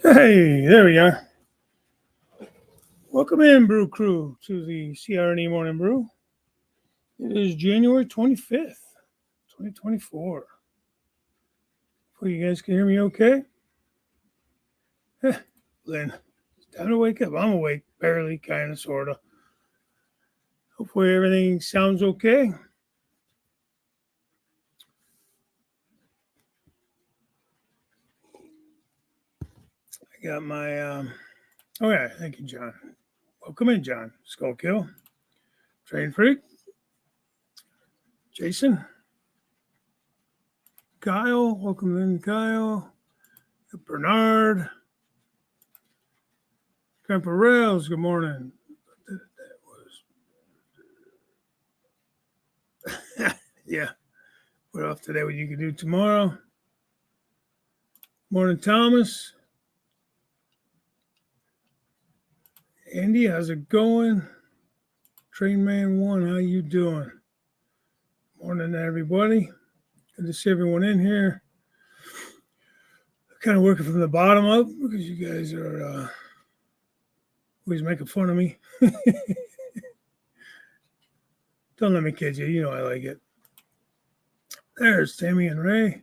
Hey, there we are. Welcome in, Brew Crew, to the CR&E Morning Brew. It is January 25th, 2024. Hopefully you guys can hear me okay. Lynn, it's time to wake up. I'm awake, barely, kind of, sort of. Hopefully everything sounds okay. I got my, oh yeah, thank you, John. Welcome in, John. Skullkill, Train Freak, Jason, Kyle, welcome in, Kyle, Bernard, Grandpa Rails, good morning. Yeah, what off today, what you can do tomorrow. Morning, Thomas. Andy, how's it going? Train Man 1, how you doing? Morning, everybody. Good to see everyone in here. Kind of working from the bottom up because you guys are always making fun of me. Don't let me kid you. You know I like it. There's Tammy and Ray.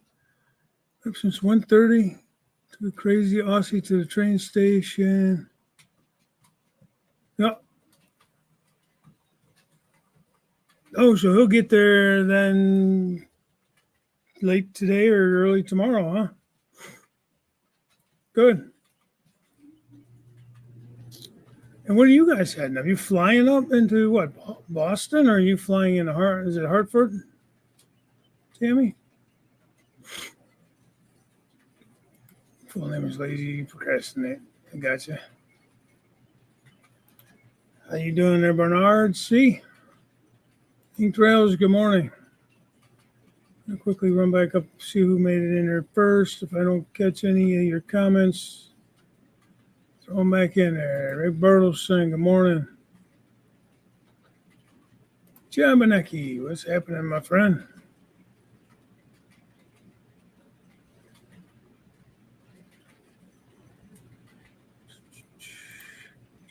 Up since 1:30 to the crazy Aussie to the train station. Yep. Oh, so he'll get there then late today or early tomorrow, huh? Good. And where are you guys heading? Are you flying up into what, Boston? Or are you flying into is it Hartford, Tammy? Full name is Lazy Procrastinate. I gotcha. How you doing there, Bernard? See? Ink Trails, good morning. I'll quickly run back up, see who made it in there first. If I don't catch any of your comments, throw them back in there. Rick Bertelson, good morning. John Benecki, what's happening, my friend?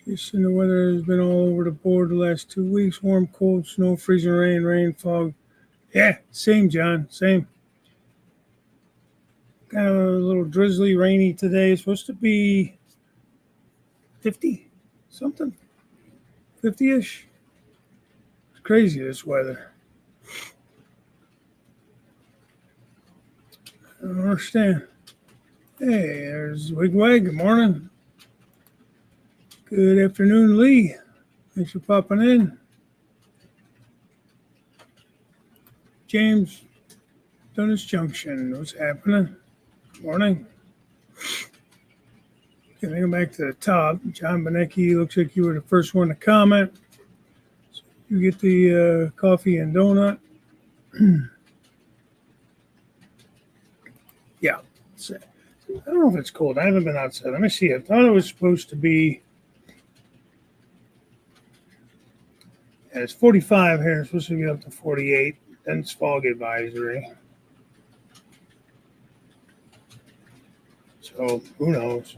Jason, the weather has been all over the board the last 2 weeks. Warm, cold, snow, freezing rain, fog. Yeah, same, John, same. Kind of a little drizzly, rainy today. It's supposed to be 50 something, 50-ish. It's crazy, this weather. I don't understand. Hey, there's Wigwag. Good morning. Good afternoon, Lee. Thanks for popping in. James, Dundas Junction. What's happening? Good morning. Getting back to the top. John Benecki, looks like you were the first one to comment. So you get the coffee and donut. Yeah. I don't know if it's cold. I haven't been outside. Let me see. I thought it was supposed to be. Yeah, it's 45 here. It's supposed to get up to 48. Then it's fog advisory. So who knows?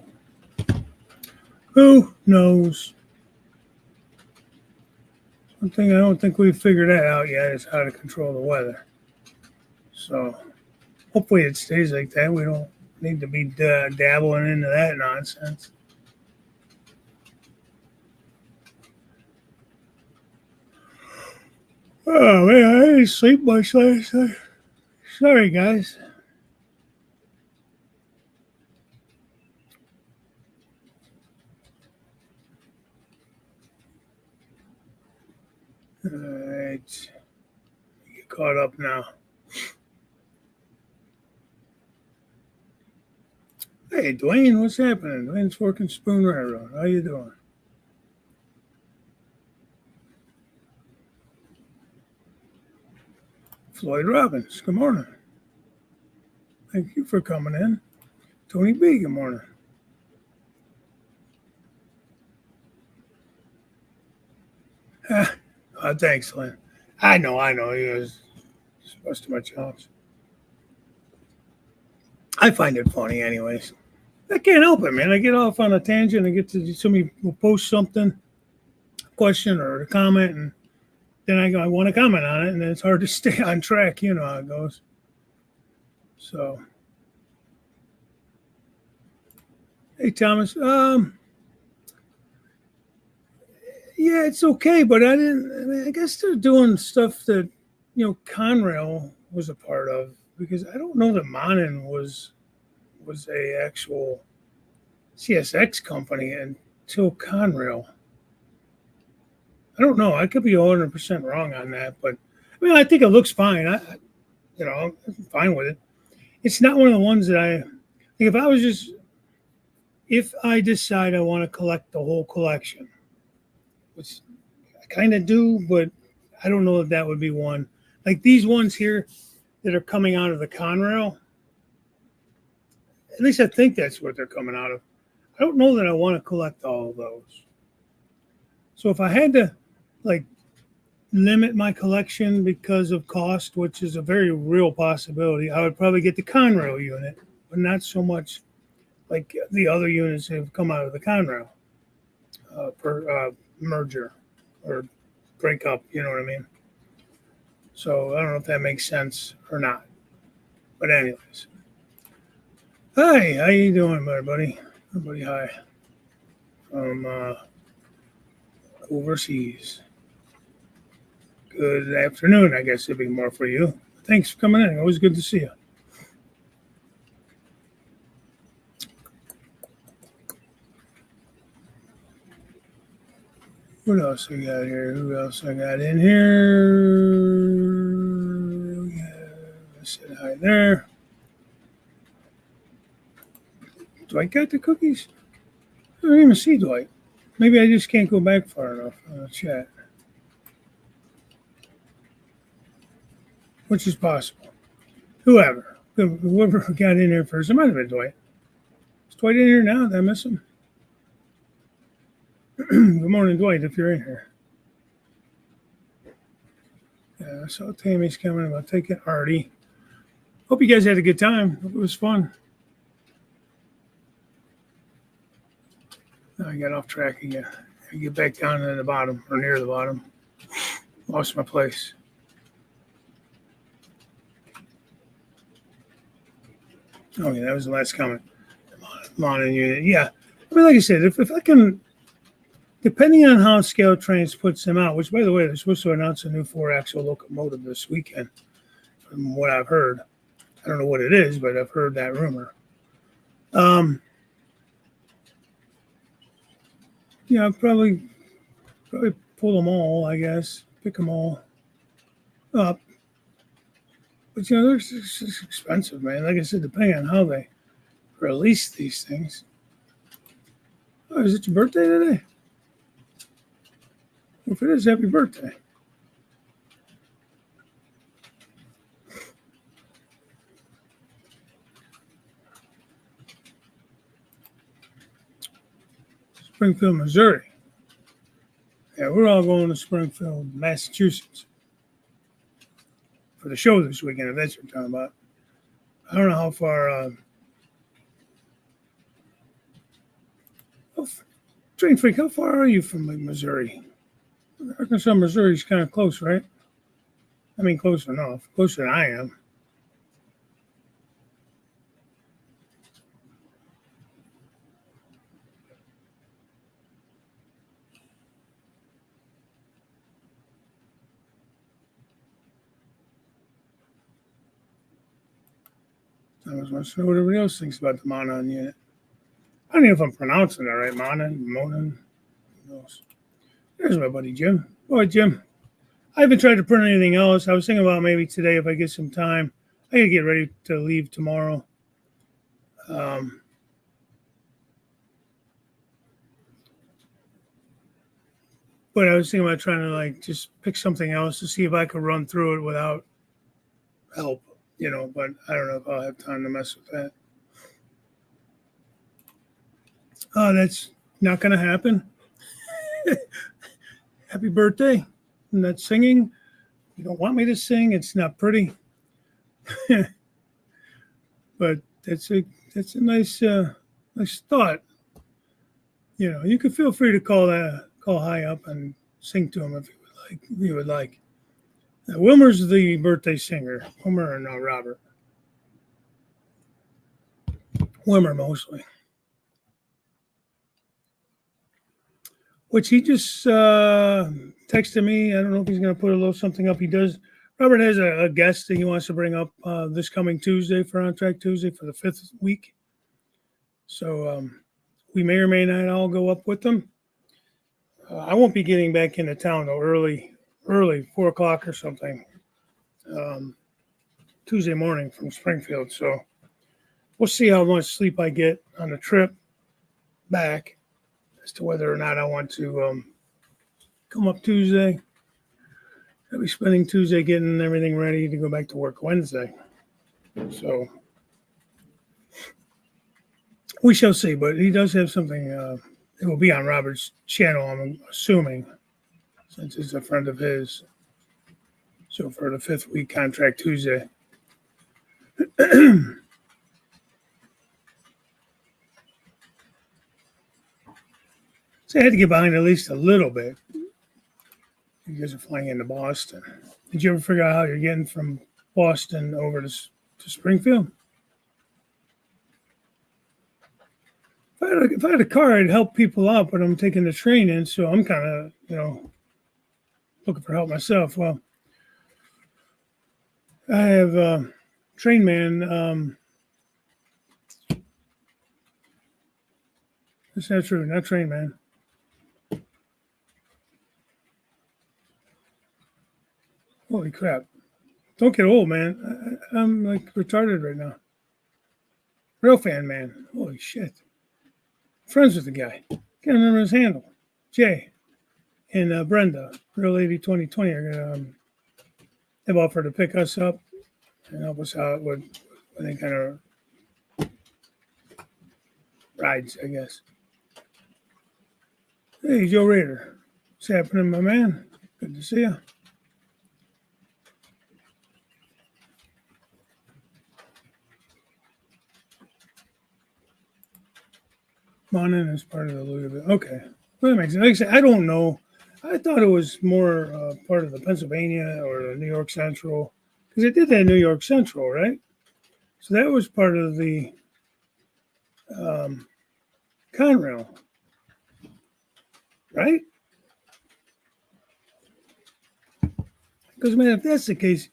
Who knows? One thing I don't think we've figured that out yet is how to control the weather. So hopefully it stays like that. We don't need to be dabbling into that nonsense. Oh man, I didn't sleep much last night. Sorry, guys. All right, get caught up now. Hey, Dwayne, what's happening? Dwayne's Fork and Spoon Railroad. How you doing? Floyd Robbins, good morning. Thank you for coming in. Tony B, good morning. Thanks, Lynn. I know. He was supposed to my challenge. I find it funny, anyways. I can't help it, man. I get off on a tangent. I get to somebody will post something, question or a comment, and then I go, I want to comment on it, and then it's hard to stay on track. You know how it goes. So, hey, Thomas. Yeah, it's okay, but I didn't. I mean, I guess they're doing stuff that Conrail was a part of because I don't know that Monin was a actual CSX company until Conrail. I don't know. I could be 100% wrong on that, but I mean, I think it looks fine. I'm fine with it. It's not one of the ones that I think if I decide I want to collect the whole collection, which I kind of do, but I don't know if that would be one. Like these ones here that are coming out of the Conrail, at least I think that's what they're coming out of. I don't know that I want to collect all of those. So if I had to like limit my collection because of cost, which is a very real possibility, I would probably get the Conrail unit, but not so much like the other units that have come out of the Conrail per merger or breakup. You know what I mean? So I don't know if that makes sense or not. But anyways, hi, how you doing, my buddy? Everybody, hi from overseas. Good afternoon, I guess it'd be more for you. Thanks for coming in. Always good to see you. What else we got here? Who else I got in here? I said hi there. Dwight got the cookies? I don't even see Dwight. Maybe I just can't go back far enough on the chat. Which is possible. Whoever got in here first. It might have been Dwight. Is Dwight in here now? Did I miss him? Good morning, Dwight, if you're in here. Yeah, I saw Tammy's coming about taking Artie. Hope you guys had a good time. Hope it was fun. Now I got off track again. I get back down to the bottom or near the bottom. Lost my place. Oh, yeah, that was the last comment. Monin unit. Yeah. I mean, like I said, if I can, depending on how Scale Trains puts them out, which, by the way, they're supposed to announce a new 4-axle locomotive this weekend, from what I've heard. I don't know what it is, but I've heard that rumor. Yeah, probably pull them all, I guess. Pick them all up. But, they're just expensive, man. Like I said, depending on how they release these things. Oh, is it your birthday today? Well, if it is, happy birthday. Springfield, Missouri. Yeah, we're all going to Springfield, Massachusetts for the show this weekend, if that's what you're talking about. I don't know how far. Train Freak, how far are you from Missouri? Arkansas, Missouri is kind of close, right? I mean, close enough. Closer than I am. Thomas wants to know what everybody else thinks about the Monon unit. I don't know if I'm pronouncing that right. Monon. Who knows? There's my buddy Jim. Boy, Jim. I haven't tried to print anything else. I was thinking about maybe today if I get some time. I gotta get ready to leave tomorrow. But I was thinking about trying to just pick something else to see if I could run through it without help, but I don't know if I'll have time to mess with that. Oh, that's not going to happen. Happy birthday. I'm not singing. You don't want me to sing. It's not pretty. But that's a nice I just thought, you could feel free to call high up and sing to him if you would like. Wilmer's the birthday singer. Wilmer and Robert. Wilmer mostly. Which he just texted me. I don't know if he's going to put a little something up. He does. Robert has a guest that he wants to bring up this coming Tuesday for On Track Tuesday for the 5th week. So we may or may not all go up with them. I won't be getting back into town though early, 4 o'clock or something, Tuesday morning from Springfield. So we'll see how much sleep I get on the trip back as to whether or not I want to come up Tuesday. I'll be spending Tuesday getting everything ready to go back to work Wednesday. So we shall see, but he does have something. It will be on Robert's channel, I'm assuming, since it's a friend of his. So for the 5th week contract Tuesday. So I had to get behind at least a little bit. You guys are flying into Boston. Did you ever figure out how you're getting from Boston over to Springfield? If I had a car, I'd help people out, but I'm taking the train in, so I'm kind of, looking for help myself. Well, I have train man. That's not true. Not train man. Holy crap. Don't get old, man. I'm like retarded right now. Real fan man. Holy shit. Friends with the guy. Can't remember his handle. Jay and Brenda, Real Lady 2020, are going to have offered to pick us up and help us out with any kind of rides, I guess. Hey, Joe Rader. What's happening, my man? Good to see you. Come on in as part of the Louisville. Okay. Well, that makes sense. Like I said, I don't know. I thought it was more part of the Pennsylvania or the New York Central, because it did that New York Central, right? So that was part of the Conrail, right? Because, man, if that's the case,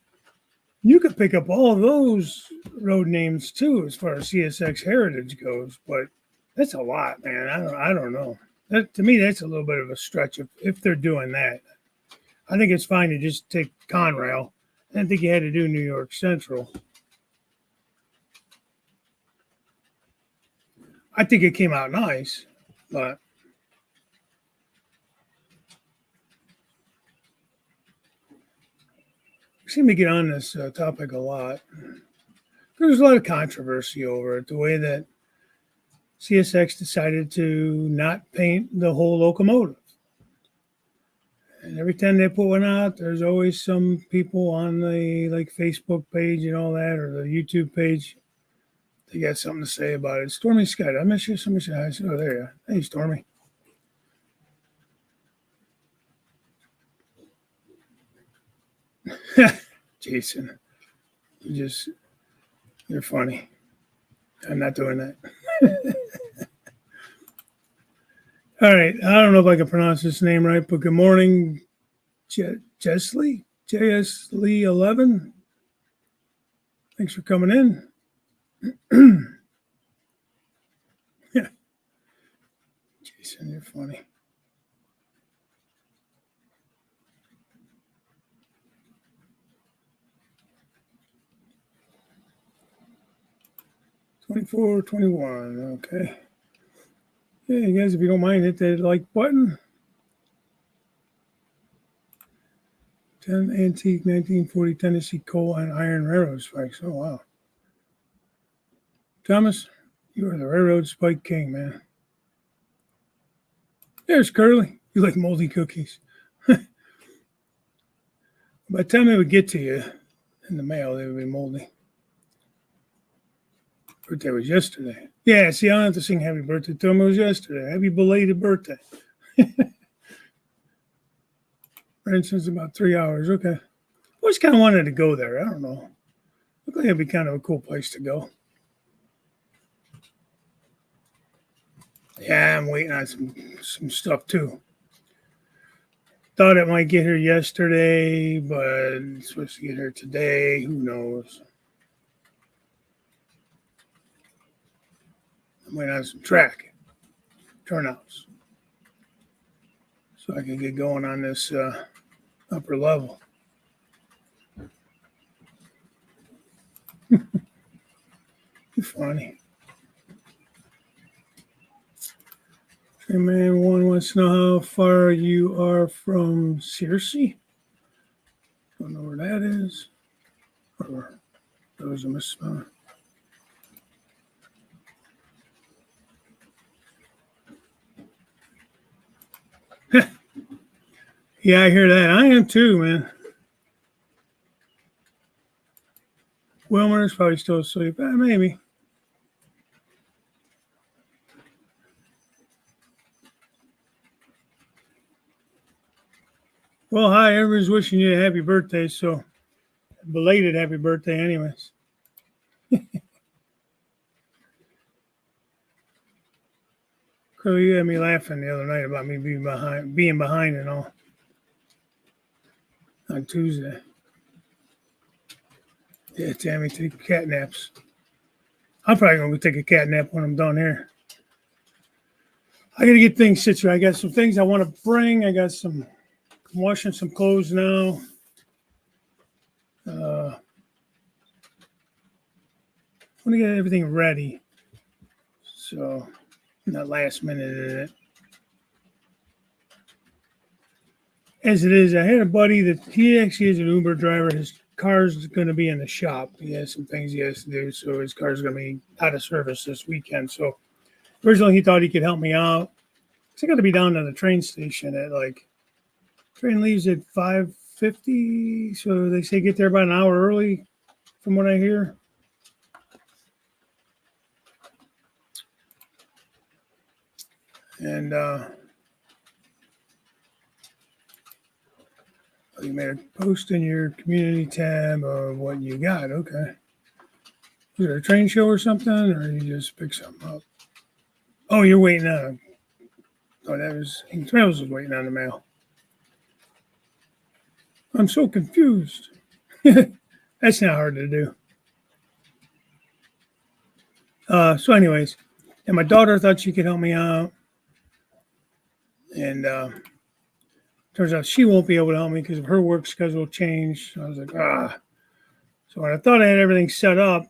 you could pick up all those road names too, as far as CSX heritage goes. But that's a lot, man. I don't know. That, to me, that's a little bit of a stretch if they're doing that. I think it's fine to just take Conrail. I didn't think you had to do New York Central. I think it came out nice, but we seem to get on this topic a lot. There's a lot of controversy over it, the way that CSX decided to not paint the whole locomotive. And every time they put one out, there's always some people on the Facebook page and all that, or the YouTube page. They got something to say about it. Stormy Scott, I miss you. Somebody said hi. Oh, there you are. Hey, Stormy. Jason, you're funny. I'm not doing that. All right. I don't know if I can pronounce this name right, but good morning, Jesley, JS Lee 11. Thanks for coming in. Yeah. Jason, you're funny. $24.21. Okay. Yeah, you guys, if you don't mind, hit that like button. 10 antique 1940 Tennessee coal and iron railroad spikes. Oh, wow. Thomas, you are the railroad spike king, man. There's Curly. You like moldy cookies. By the time they would get to you in the mail, they would be moldy. Birthday was yesterday. Yeah, see, I don't have to sing happy birthday to him. It was yesterday. Happy belated birthday. For instance, about 3 hours. Okay. Always kind of wanted to go there. I don't know. Looked like it'd be kind of a cool place to go. Yeah, I'm waiting on some stuff too. Thought it might get here yesterday, but it's supposed to get here today. Who knows? I'm waiting on some track turnouts so I can get going on this upper level. Funny. Man, one wants to know how far you are from CR&E. Don't know where that is. Or that was a misspelling. Yeah, I hear that. I am too, man. Wilmer's probably still asleep. Maybe. Well, hi, everyone's wishing you a happy birthday, so belated happy birthday anyways. Cole, you had me laughing the other night about me being behind and all on Tuesday. Yeah, Tammy, take cat naps. I'm probably gonna go take a cat nap when I'm done here. I gotta get things situated. I got some things I want to bring. I'm washing some clothes now. I want to get everything ready. So, not last minute in it. As it is, I had a buddy that he actually is an Uber driver. His car's going to be in the shop. He has some things he has to do, so his car's going to be out of service this weekend. So, originally he thought he could help me out. So I got to be down to the train station at train leaves at 5:50. So they say get there about an hour early, from what I hear. And you made a post in your community tab of what you got. Okay. Was it a train show or something, or you just pick something up? Oh, you're waiting on. Oh, that was Trails was waiting on the mail. I'm so confused. That's not hard to do. So, anyways, and my daughter thought she could help me out, and turns out she won't be able to help me because of her work schedule changed. So I was like, ah. So when I thought I had everything set up,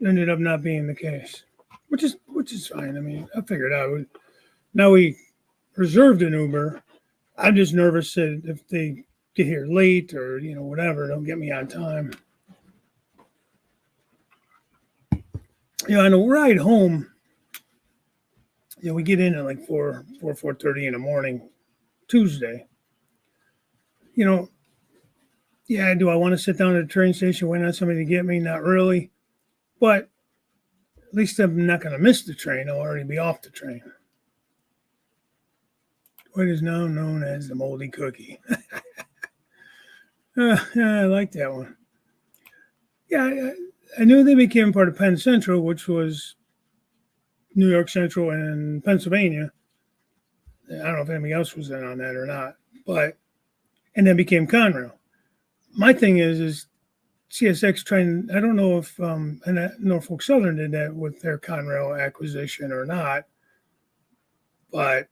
it ended up not being the case, which is fine. I mean, I figured out. Now we reserved an Uber. I'm just nervous that if they get here late or whatever, don't get me on time. On the ride home, we get in at like 4:30 in the morning, Tuesday. Yeah, do I want to sit down at the train station, wait on somebody to get me? Not really. But at least I'm not going to miss the train. I'll already be off the train. What is now known as the moldy cookie. Yeah, I like that one. Yeah, I knew they became part of Penn Central, which was New York Central and Pennsylvania. I don't know if anybody else was in on that or not, and then became Conrail. My thing is CSX trying. I don't know if Norfolk Southern did that with their Conrail acquisition or not, but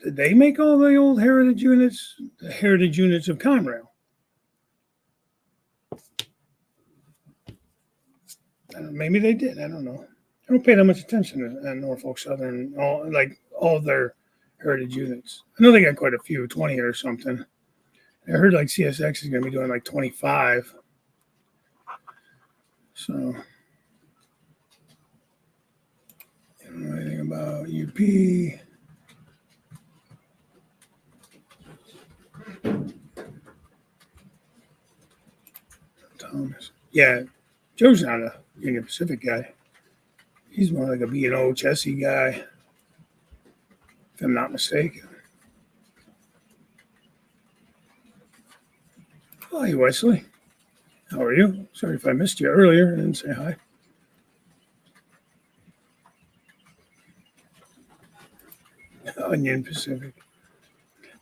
did they make all the old heritage units? The heritage units of Conrail. Maybe they did. I don't know. I don't pay that much attention to Norfolk Southern, all their heritage units. I know they got quite a few, 20 or something. I heard like CSX is going to be doing like 25. So, I don't know anything about UP. Thomas. Yeah, Joe's not a Union Pacific guy. He's more like a B&O chassis guy, if I'm not mistaken. Hi, Wesley. How are you? Sorry if I missed you earlier. I didn't say hi. Union Pacific.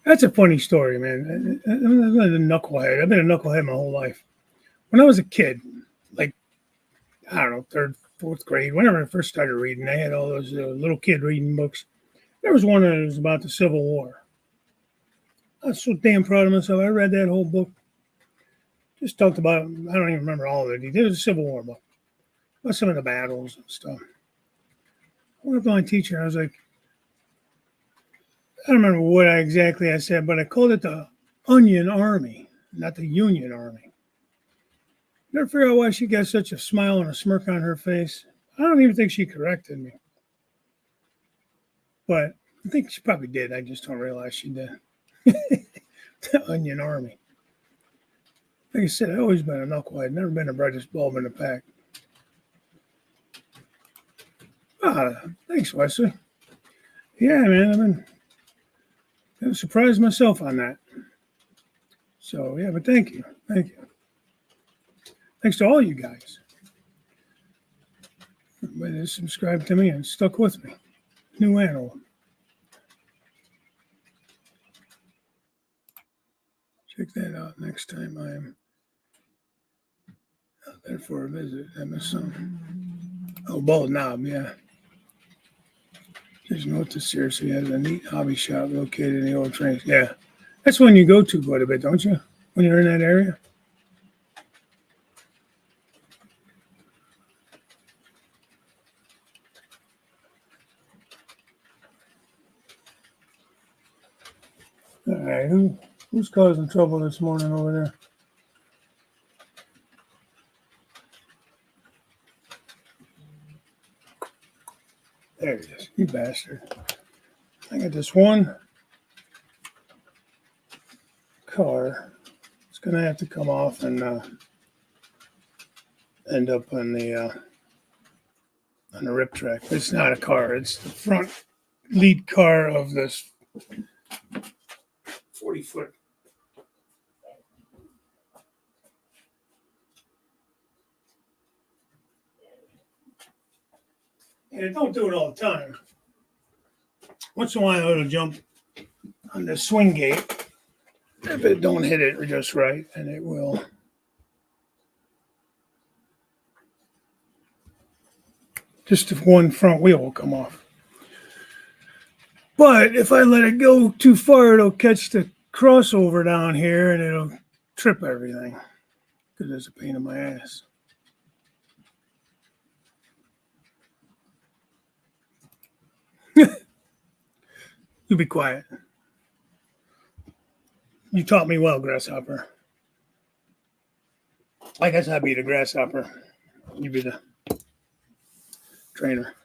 That's a funny story, man. I'm a knucklehead. I've been a knucklehead my whole life. When I was a kid, like, I don't know, third, fourth grade, whenever I first started reading, I had all those little kid reading books. There was one that was about the Civil War. I was so damn proud of myself. I read that whole book. Just talked about, I don't even remember all of it. It was a Civil War book. About some of the battles and stuff. I went up to my teacher and I was like, I don't remember what exactly I said, but I called it the Onion Army, not the Union Army. Never figure out why she got such a smile and a smirk on her face. I don't even think she corrected me. But I think she probably did. I just don't realize she did. The Onion Army. Like I said, I've always been a knucklehead. Never been the brightest bulb in the pack. Thanks, Wesley. Yeah, man, I've surprised myself on that. So, yeah, but thank you. Thank you. Thanks to all you guys. Everybody that subscribed to me and stuck with me. New animal. Check that out next time I am out there for a visit. I missed some. Oh, Bald Knob, yeah. Just note this seriously has a neat hobby shop located in the old trains. Yeah. That's one you go to quite a bit, don't you? When you're in that area? All right, who's causing trouble this morning over there? There it is, you bastard. I got this one car. It's going to have to come off and end up on the rip track. It's not a car. It's the front lead car of this 40-foot. And it don't do it all the time. Once in a while, it'll jump on the swing gate. If it don't hit it just right, and it will. Just if one front wheel will come off. But if I let it go too far, it'll catch the crossover down here and it'll trip everything. Because it's a pain in my ass. You be quiet. You taught me well, Grasshopper. I guess I'd be the Grasshopper. You be the trainer.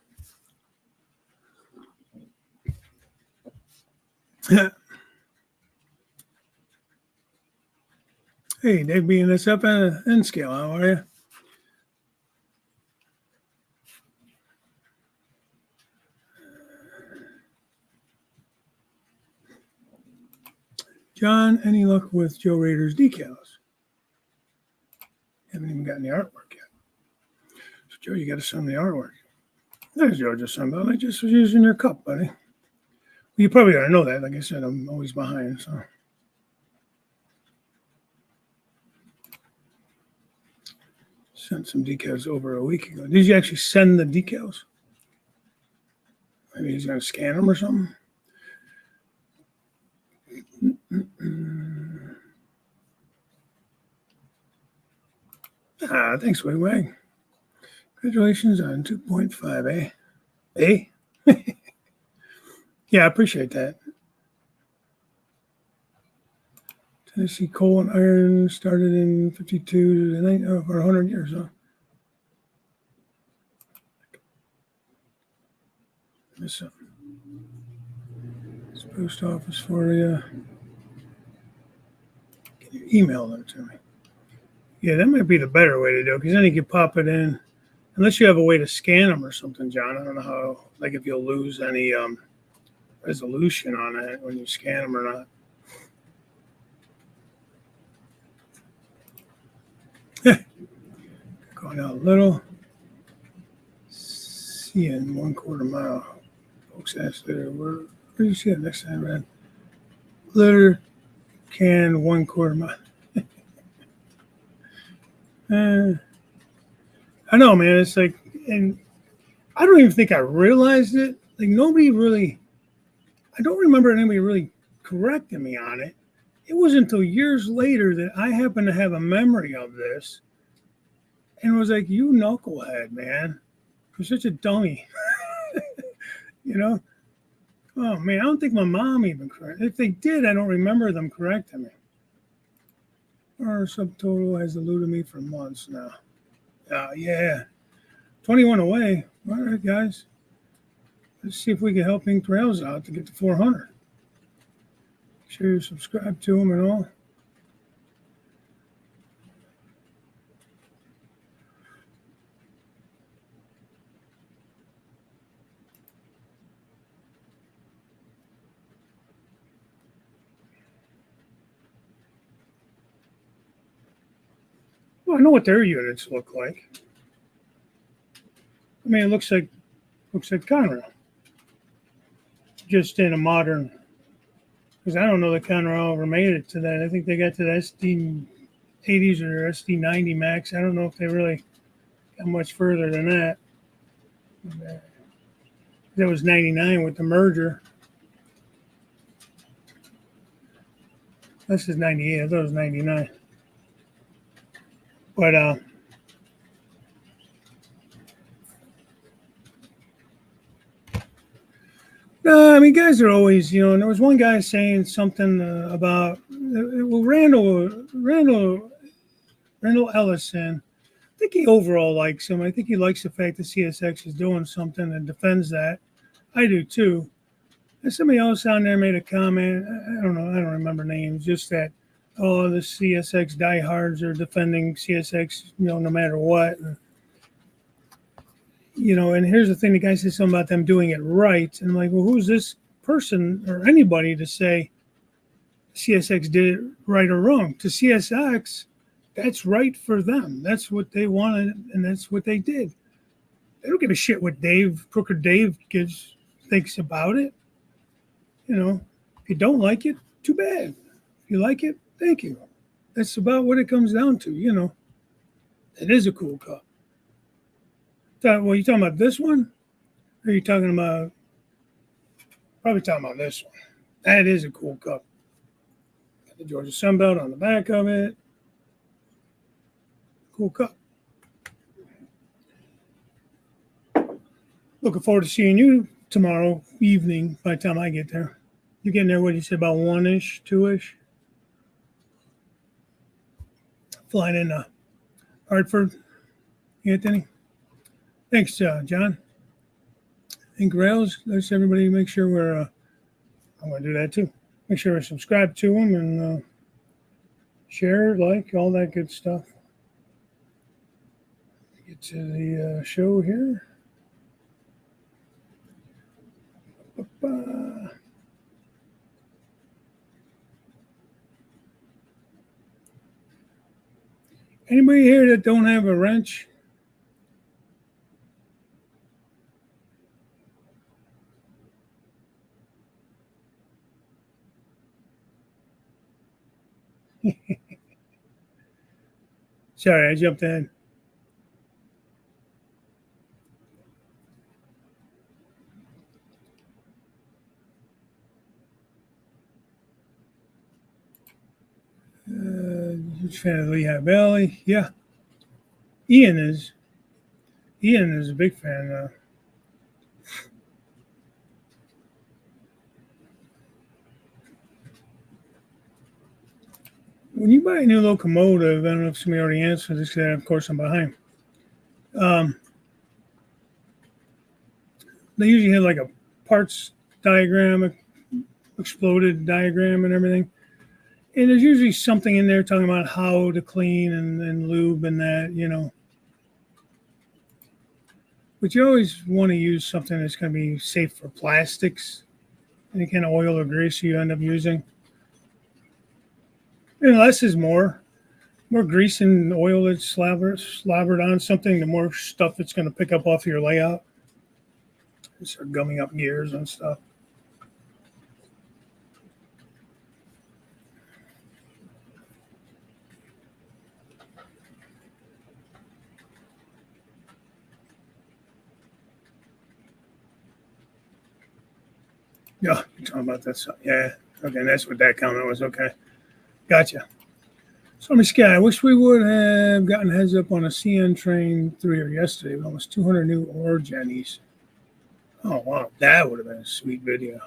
Hey, Dave being this up in scale, how are you? John, any luck with Joe Rader's decals? Haven't even gotten the artwork yet. So, Joe, you got to send the artwork. There's Joe just sent out. I just was using your cup, buddy. Well, you probably ought to know that. Like I said, I'm always behind, so. Sent some decals over a week ago. Did you actually send the decals? Maybe he's going to scan them or something? Thanks, Wig Wag. Congratulations on 2.5, eh? Yeah, I appreciate that. Tennessee coal and iron started in 52 for 100 years, huh? This post office for you. Can you email them to me? Yeah, that might be the better way to do it, because then you can pop it in Unless you have a way to scan them or something, John. I don't know how, like if you'll lose any resolution on it when you scan them or not. Going out a little. See in 1/4 mile. Folks asked later, where do you see it next time, man? Liter can 1/4 mile. I know, man. It's like, and I don't even think I realized it. Like nobody really, I don't remember anybody really correcting me on it. It wasn't until years later that I happened to have a memory of this and was like, you knucklehead, man. You're such a dummy. You know? Oh, man, I don't think my mom even corrected. If they did, I don't remember them correcting me. Our subtotal has eluded me for months now. Yeah. 21 away. All right, guys. Let's see if we can help Ink Trails out to get to 400. Make sure you subscribe to them and all. Well, I know what their units look like. I mean, it looks like Conrail, just in a modern. Because I don't know that Conrail ever made it to that. I think they got to the SD80s or SD90 Max. I don't know if they really got much further than that. That was 99 with the merger. This is 98. I thought it was 99. But I mean, guys are always, and there was one guy saying something about Randall Ellison. I think he overall likes him. I think he likes the fact that CSX is doing something and defends that. I do too. And somebody else on there made a comment. I don't know. I don't remember names. Just that, the CSX diehards are defending CSX, no matter what. And here's the thing. The guy said something about them doing it right. And I'm like, well, who's this person or anybody to say CSX did it right or wrong? To CSX, that's right for them. That's what they wanted, and that's what they did. They don't give a shit what Crooked Dave thinks about it. If you don't like it, too bad. If you like it, thank you. That's about what it comes down to, It is a cool cup. Well, you talking about this one? Or are you talking about, probably talking about this one. That is a cool cup. Got the Georgia Sunbelt on the back of it. Cool cup. Looking forward to seeing you tomorrow evening by the time I get there. You getting there, what do you say, about 1-ish, 2-ish? Flying into Hartford, Anthony. Thanks, John. Ink Rails, let's everybody make sure we're, I'm going to do that too. Make sure we're subscribed to them and share, like, all that good stuff. Get to the show here. Anybody here that don't have a wrench? Sorry, I jumped in. Huge fan of Lehigh Valley. Yeah. Ian is a big fan. When you buy a new locomotive, I don't know if somebody already answered this, because of course I'm behind. They usually have like a parts diagram, exploded diagram and everything. And there's usually something in there talking about how to clean and lube and that, But you always want to use something that's going to be safe for plastics, any kind of oil or grease you end up using. And less is more. More grease and oil that's slobbered on something, the more stuff it's going to pick up off your layout. Start gumming up gears and stuff. Yeah, you're talking about that stuff. Yeah. Okay, that's what that comment was. Okay. Gotcha. So, Miss Sky, I wish we would have gotten heads up on a CN train through here yesterday with almost 200 new ore jennies. Oh, wow. That would have been a sweet video.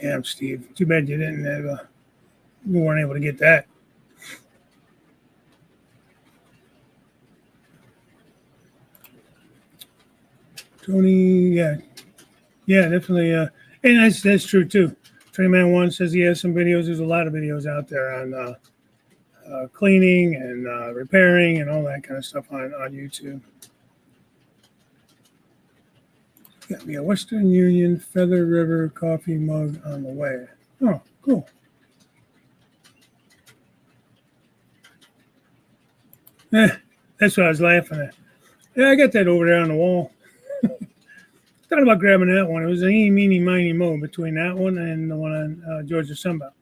Damn, Steve. Too bad you didn't have, you weren't able to get that. Tony, yeah. Yeah, definitely. And that's true, too. Trainman One says he has some videos. There's a lot of videos out there on cleaning and repairing and all that kind of stuff on YouTube. Got me a Western Union Feather River coffee mug on the way. Oh, cool. That's what I was laughing at. Yeah, I got that over there on the wall. Thought about grabbing that one. It was an eeny, meeny, miny, mo between that one and the one on Georgia Sunbelt.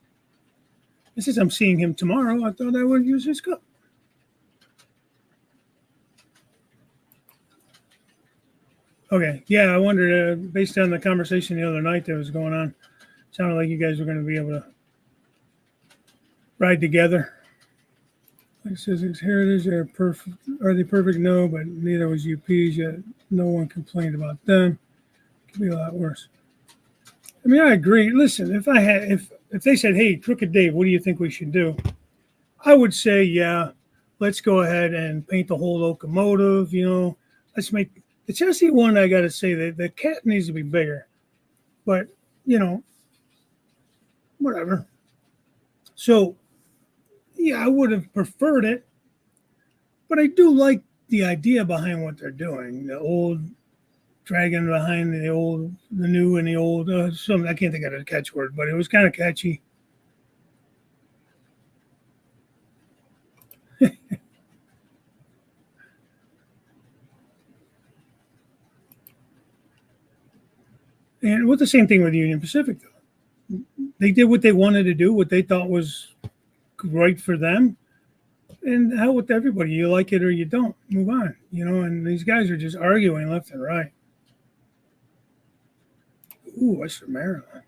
Since I'm seeing him tomorrow, I thought I would use his cup. Okay, yeah, I wondered, based on the conversation the other night that was going on, sounded like you guys were going to be able to ride together. It says it's heritage. They're perfect. Are they perfect? No, but neither was UP's yet. No one complained about them. It could be a lot worse. I mean, I agree. Listen, if they said, "Hey, Crooked Dave, what do you think we should do?" I would say, yeah, let's go ahead and paint the whole locomotive. Let's make the chassis one. I got to say that the cat needs to be bigger, but whatever. So, yeah, I would have preferred it, but I do like the idea behind what they're doing. The old dragging behind the new and the old. I can't think of the catchword, but it was kind of catchy. And with the same thing with Union Pacific, though, they did what they wanted to do, what they thought was right for them, and hell with everybody. You like it or you don't. Move on, And these guys are just arguing left and right. Ooh, Western Maryland.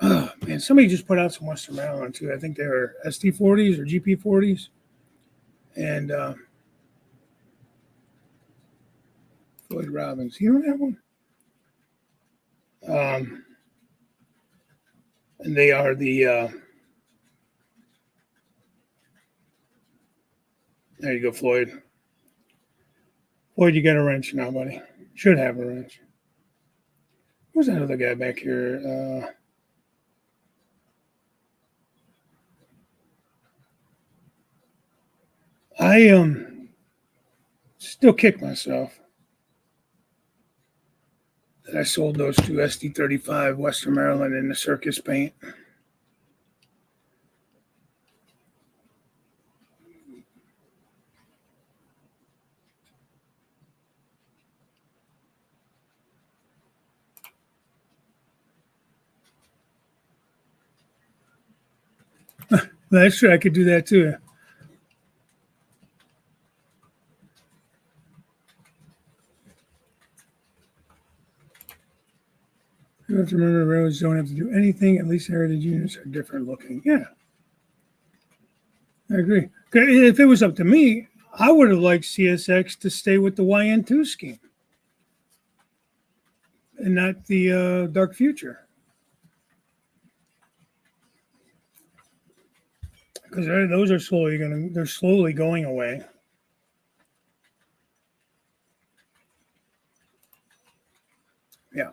Oh man, somebody just put out some Western Maryland too. I think they were ST40s or GP40s, and Floyd Robbins. You don't have one. And they are the. There you go, Floyd. Floyd, you got a wrench now, buddy. Should have a wrench. Who's that other guy back here? I still kick myself that I sold those two SD35 Western Maryland in the circus paint. That's true. I could do that too. You have to remember railroads don't have to do anything. At least heritage units are different looking. Yeah, I agree. If it was up to me, I would have liked CSX to stay with the YN2 scheme and not the Dark Future. Because those are slowly going away. Yeah.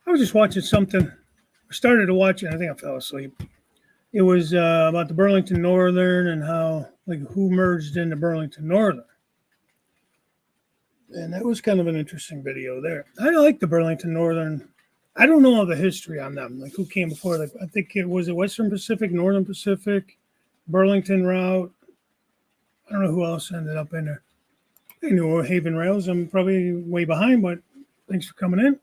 I was just watching something. I started to watch it. I think I fell asleep. It was about the Burlington Northern and how, like, who merged into Burlington Northern. And that was kind of an interesting video there. I like the Burlington Northern. I don't know all the history on them, like who came before. Like, I think it was Western Pacific, Northern Pacific, Burlington route. I don't know who else ended up in there. I knew Haven Rails. I'm probably way behind, but thanks for coming in.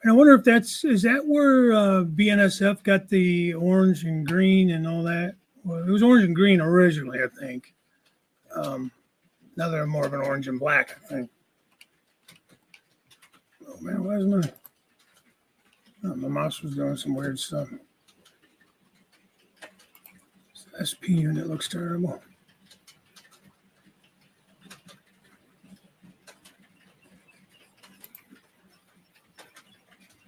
And I wonder if is that where BNSF got the orange and green and all that? Well, it was orange and green originally, I think. Now they're more of an orange and black, I think. Oh man, why is my mouse was doing some weird stuff. This SP unit looks terrible.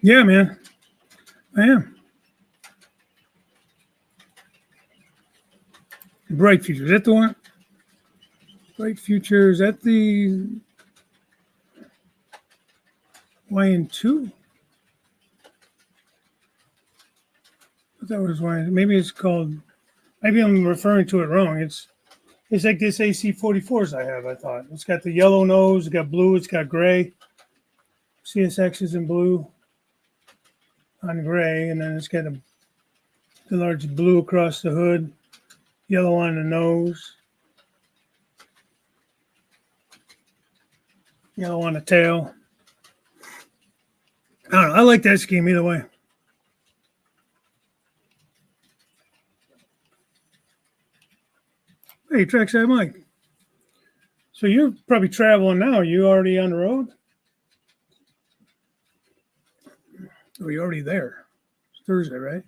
Yeah, man. I am. Bright Future. Is that the one? Bright Future. Is that the YN2? I thought it was YN. Maybe it's called. Maybe I'm referring to it wrong. It's like this AC44s I have, I thought. It's got the yellow nose, it's got blue, it's got gray. CSX is in blue on gray, and then it's got the large blue across the hood, yellow on the nose, yellow on the tail. I don't know. I like that scheme either way. Hey, Trackside Mike. So you're probably traveling now. Are you already on the road? Or you're already there? It's Thursday, right?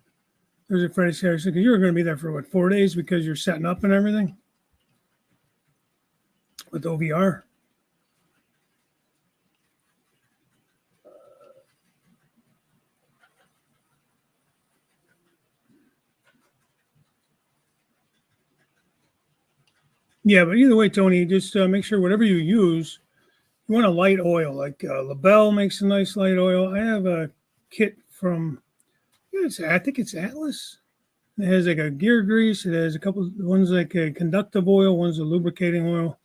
Thursday, Friday, Saturday, Sunday. You're going to be there for what, 4 days because you're setting up and everything with OVR. Yeah, but either way, Tony, just make sure whatever you use, you want a light oil. Like LaBelle makes a nice light oil. I have a kit from, I think it's Atlas. It has like a gear grease. It has a couple of ones like a conductive oil, one's a lubricating oil.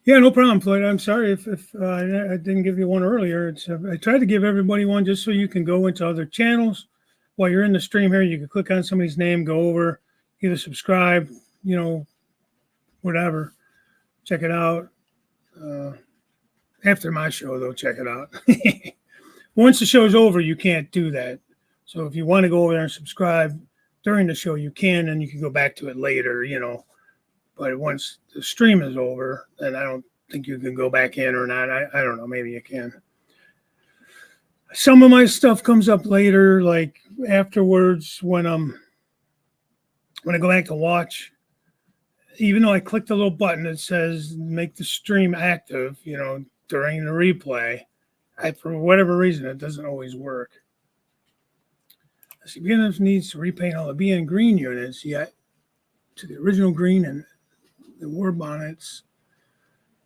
Yeah, no problem, Floyd. I'm sorry if I didn't give you one earlier. I tried to give everybody one just so you can go into other channels. While you're in the stream here, you can click on somebody's name, go over, either subscribe, whatever. Check it out. After my show, though, check it out. Once the show's over, you can't do that. So if you want to go over there and subscribe during the show, you can, and you can go back to it later, But once the stream is over, then I don't think you can go back in or not. I don't know. Maybe you can. Some of my stuff comes up later, like afterwards when I go back to watch. Even though I click the little button that says make the stream active, during the replay, for whatever reason, it doesn't always work. BNF needs to repaint all the BN green units yet to the original green and the war bonnets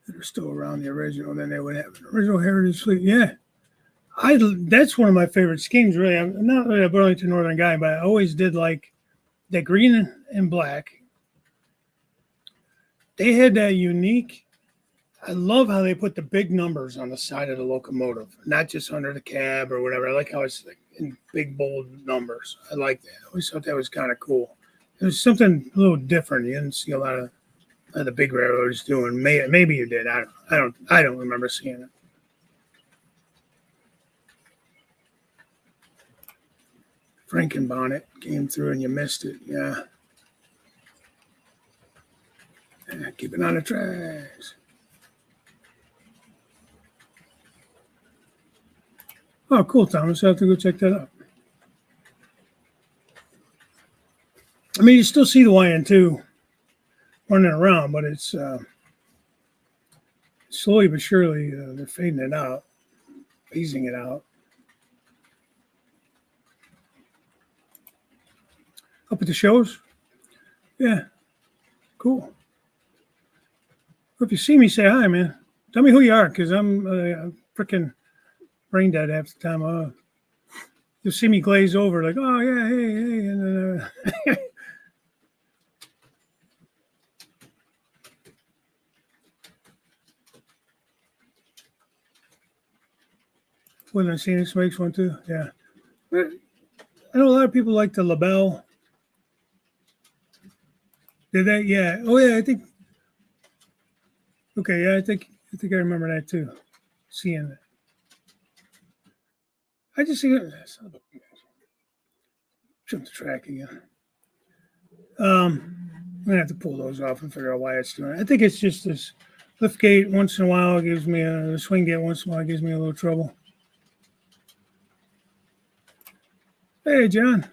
that are still around the original. Then they would have an original heritage fleet. Yeah. That's one of my favorite schemes, really. I'm not really a Burlington Northern guy, but I always did like that green and black. They had that unique. I love how they put the big numbers on the side of the locomotive, not just under the cab or whatever. I like how it's in big, bold numbers. I like that. I always thought that was kind of cool. It was something a little different. You didn't see a lot of the big railroads doing. Maybe you did. I don't remember seeing it. Frankenbonnet came through and you missed it. Yeah. Keep it on the tracks. Oh, cool, Thomas. I have to go check that out. I mean, you still see the YN2 running around, but it's slowly but surely they're fading it out, phasing it out. Up at the shows? Yeah. Cool. If you see me, say hi, man. Tell me who you are, because I'm freaking brain dead half the time. You'll see me glaze over, like, oh yeah, hey, and then Woodland Scenics makes one too. Yeah, I know a lot of people like the label. Did they? Yeah. Oh yeah, I think. Okay, yeah, I think I remember that too. Seeing that. I just see it. Jump the track again. I'm gonna have to pull those off and figure out why it's doing it. I think it's just this lift gate once in a while gives me the swing gate once in a while gives me a little trouble. Hey, John.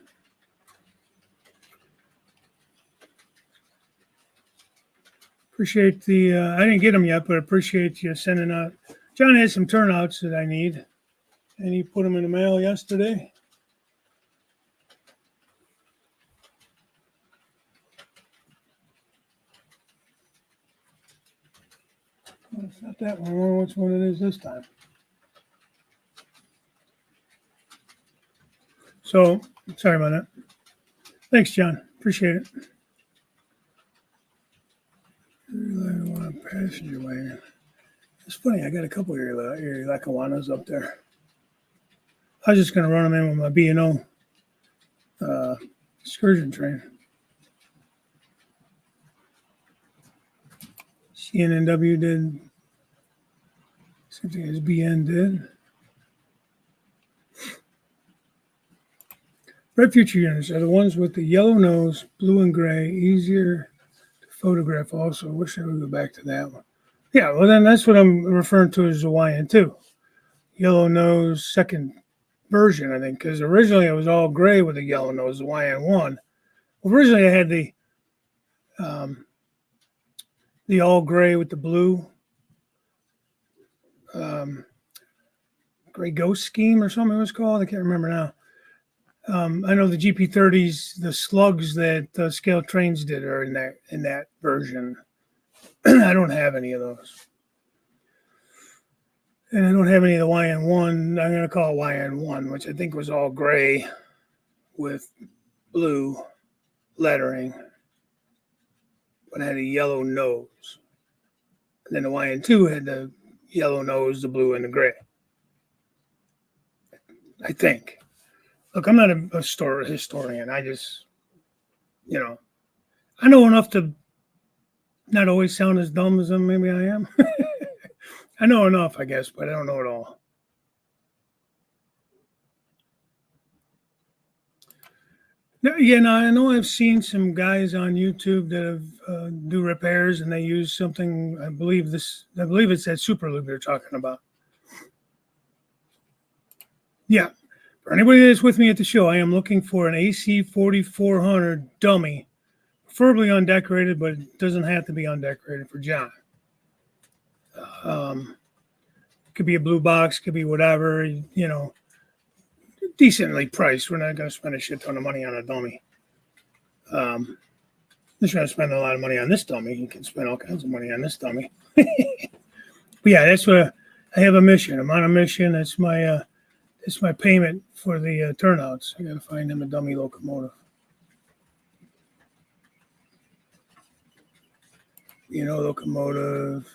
Appreciate the. I didn't get them yet, but appreciate you sending out. John had some turnouts that I need, and he put them in the mail yesterday. Well, it's not that one. I don't know which one it is this time. So, sorry about that. Thanks, John. Appreciate it. Passenger wagon. It's funny. I got a couple of Lackawannas up there. I was just going to run them in with my B&O excursion train. CNNW did something as BN did. Red Future units are the ones with the yellow nose, blue and gray, easier to photograph also. I wish I would go back to that one. Yeah, well, then that's what I'm referring to as the YN2. Yellow nose, second version, I think, because originally it was all gray with a yellow nose, the YN1. Originally I had the all gray with the blue gray ghost scheme or something it was called. I can't remember now. I know the GP30s, the slugs that Scale Trains did are in that version. I don't have any of those. And I don't have any of the YN1. I'm going to call it YN1, which I think was all gray with blue lettering, but had a yellow nose. And then the YN2 had the yellow nose, the blue, and the gray. I think. Look, I'm not a historian. I just, I know enough to not always sound as dumb as maybe I am. I know enough, I guess, but I don't know it all. Yeah, no, I know I've seen some guys on YouTube that have do repairs and they use something. I believe it's that super lube you're talking about. Yeah, for anybody that's with me at the show, I am looking for an AC 4400 dummy, preferably undecorated, but it doesn't have to be undecorated for John. Could be a blue box, could be whatever, decently priced. We're not going to spend a shit ton of money on a dummy. Unless you're going to spend a lot of money on this dummy, you can spend all kinds of money on this dummy. But yeah, that's what I have a mission. I'm on a mission. That's my payment for the turnouts. I got to find them a dummy locomotive. Locomotive,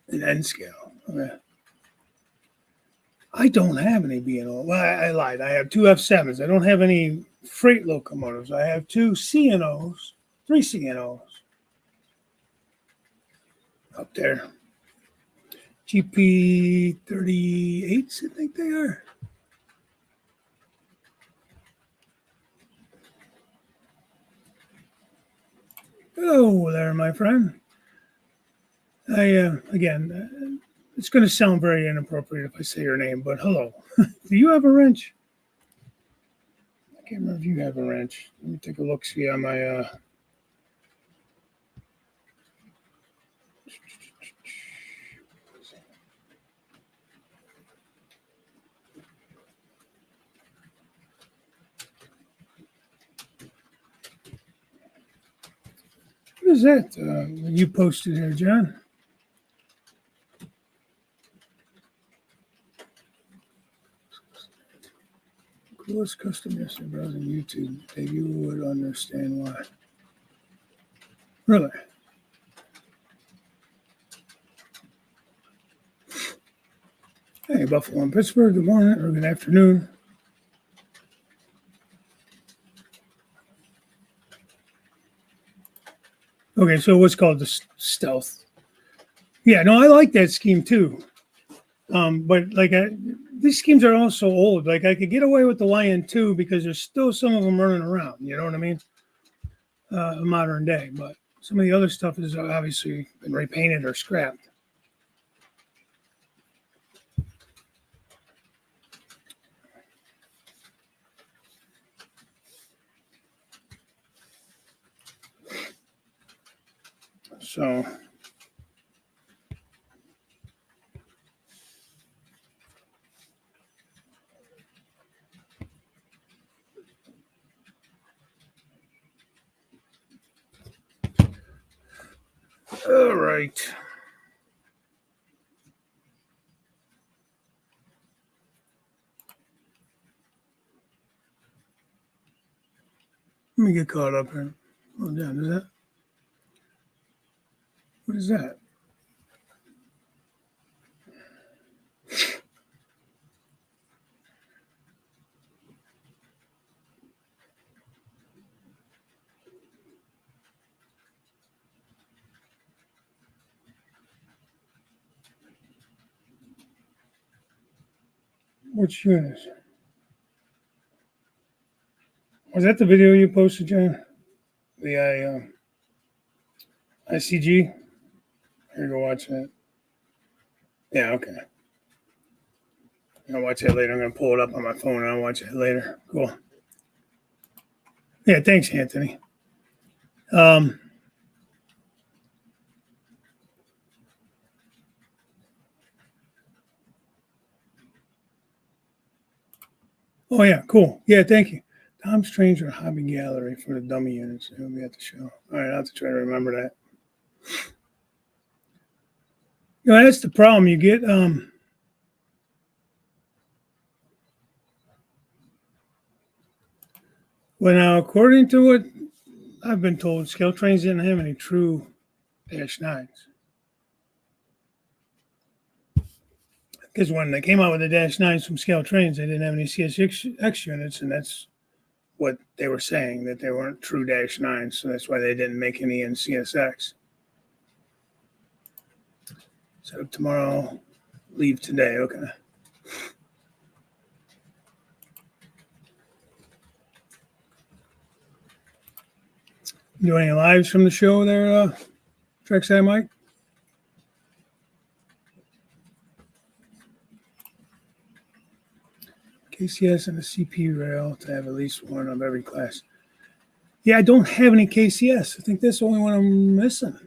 an N scale. Okay. I don't have any B&O. Well, I lied. I have two F7s. I don't have any freight locomotives. I have two C&Os, three C&Os up there. GP 38s, I think they are. Hello there, my friend. Again, it's going to sound very inappropriate if I say your name, but hello. Do you have a wrench? I can't remember if you have a wrench. Let me take a look, see on my... What is that you posted here, John? coolest custom yesterday browsing YouTube that you would understand why. Really? Hey, Buffalo and Pittsburgh, good morning or good afternoon. Okay, so what's called the stealth. Yeah, no, I like that scheme too. But like these schemes are all so old. Like I could get away with the Lion 2 because there's still some of them running around. You know what I mean? Modern day, but some of the other stuff has obviously been repainted or scrapped. So. All right. Let me get caught up here. Oh, yeah, is that? What is that? Which unit? Was that the video you posted, John? The ICG? Here, go watch that. Yeah, okay. I'll watch that later. I'm going to pull it up on my phone and I'll watch it later. Cool. Yeah, thanks, Anthony. Oh, yeah, cool. Yeah, thank you. Tom Stranger Hobby Gallery for the dummy units. It'll be at the show. All right, I'll have to try to remember that. You know, that's the problem. You get well, now, according to what I've been told, scale trains didn't have any true -9s. Because when they came out with the -9s from scale trains, they didn't have any CSX units, and that's what they were saying, that they weren't true -9s. So that's why they didn't make any in CSX. So tomorrow, leave today. Okay. Do any lives from the show there, Trackside Mike? KCS and the CP rail to have at least one of every class. Yeah, I don't have any KCS. I think that's the only one I'm missing.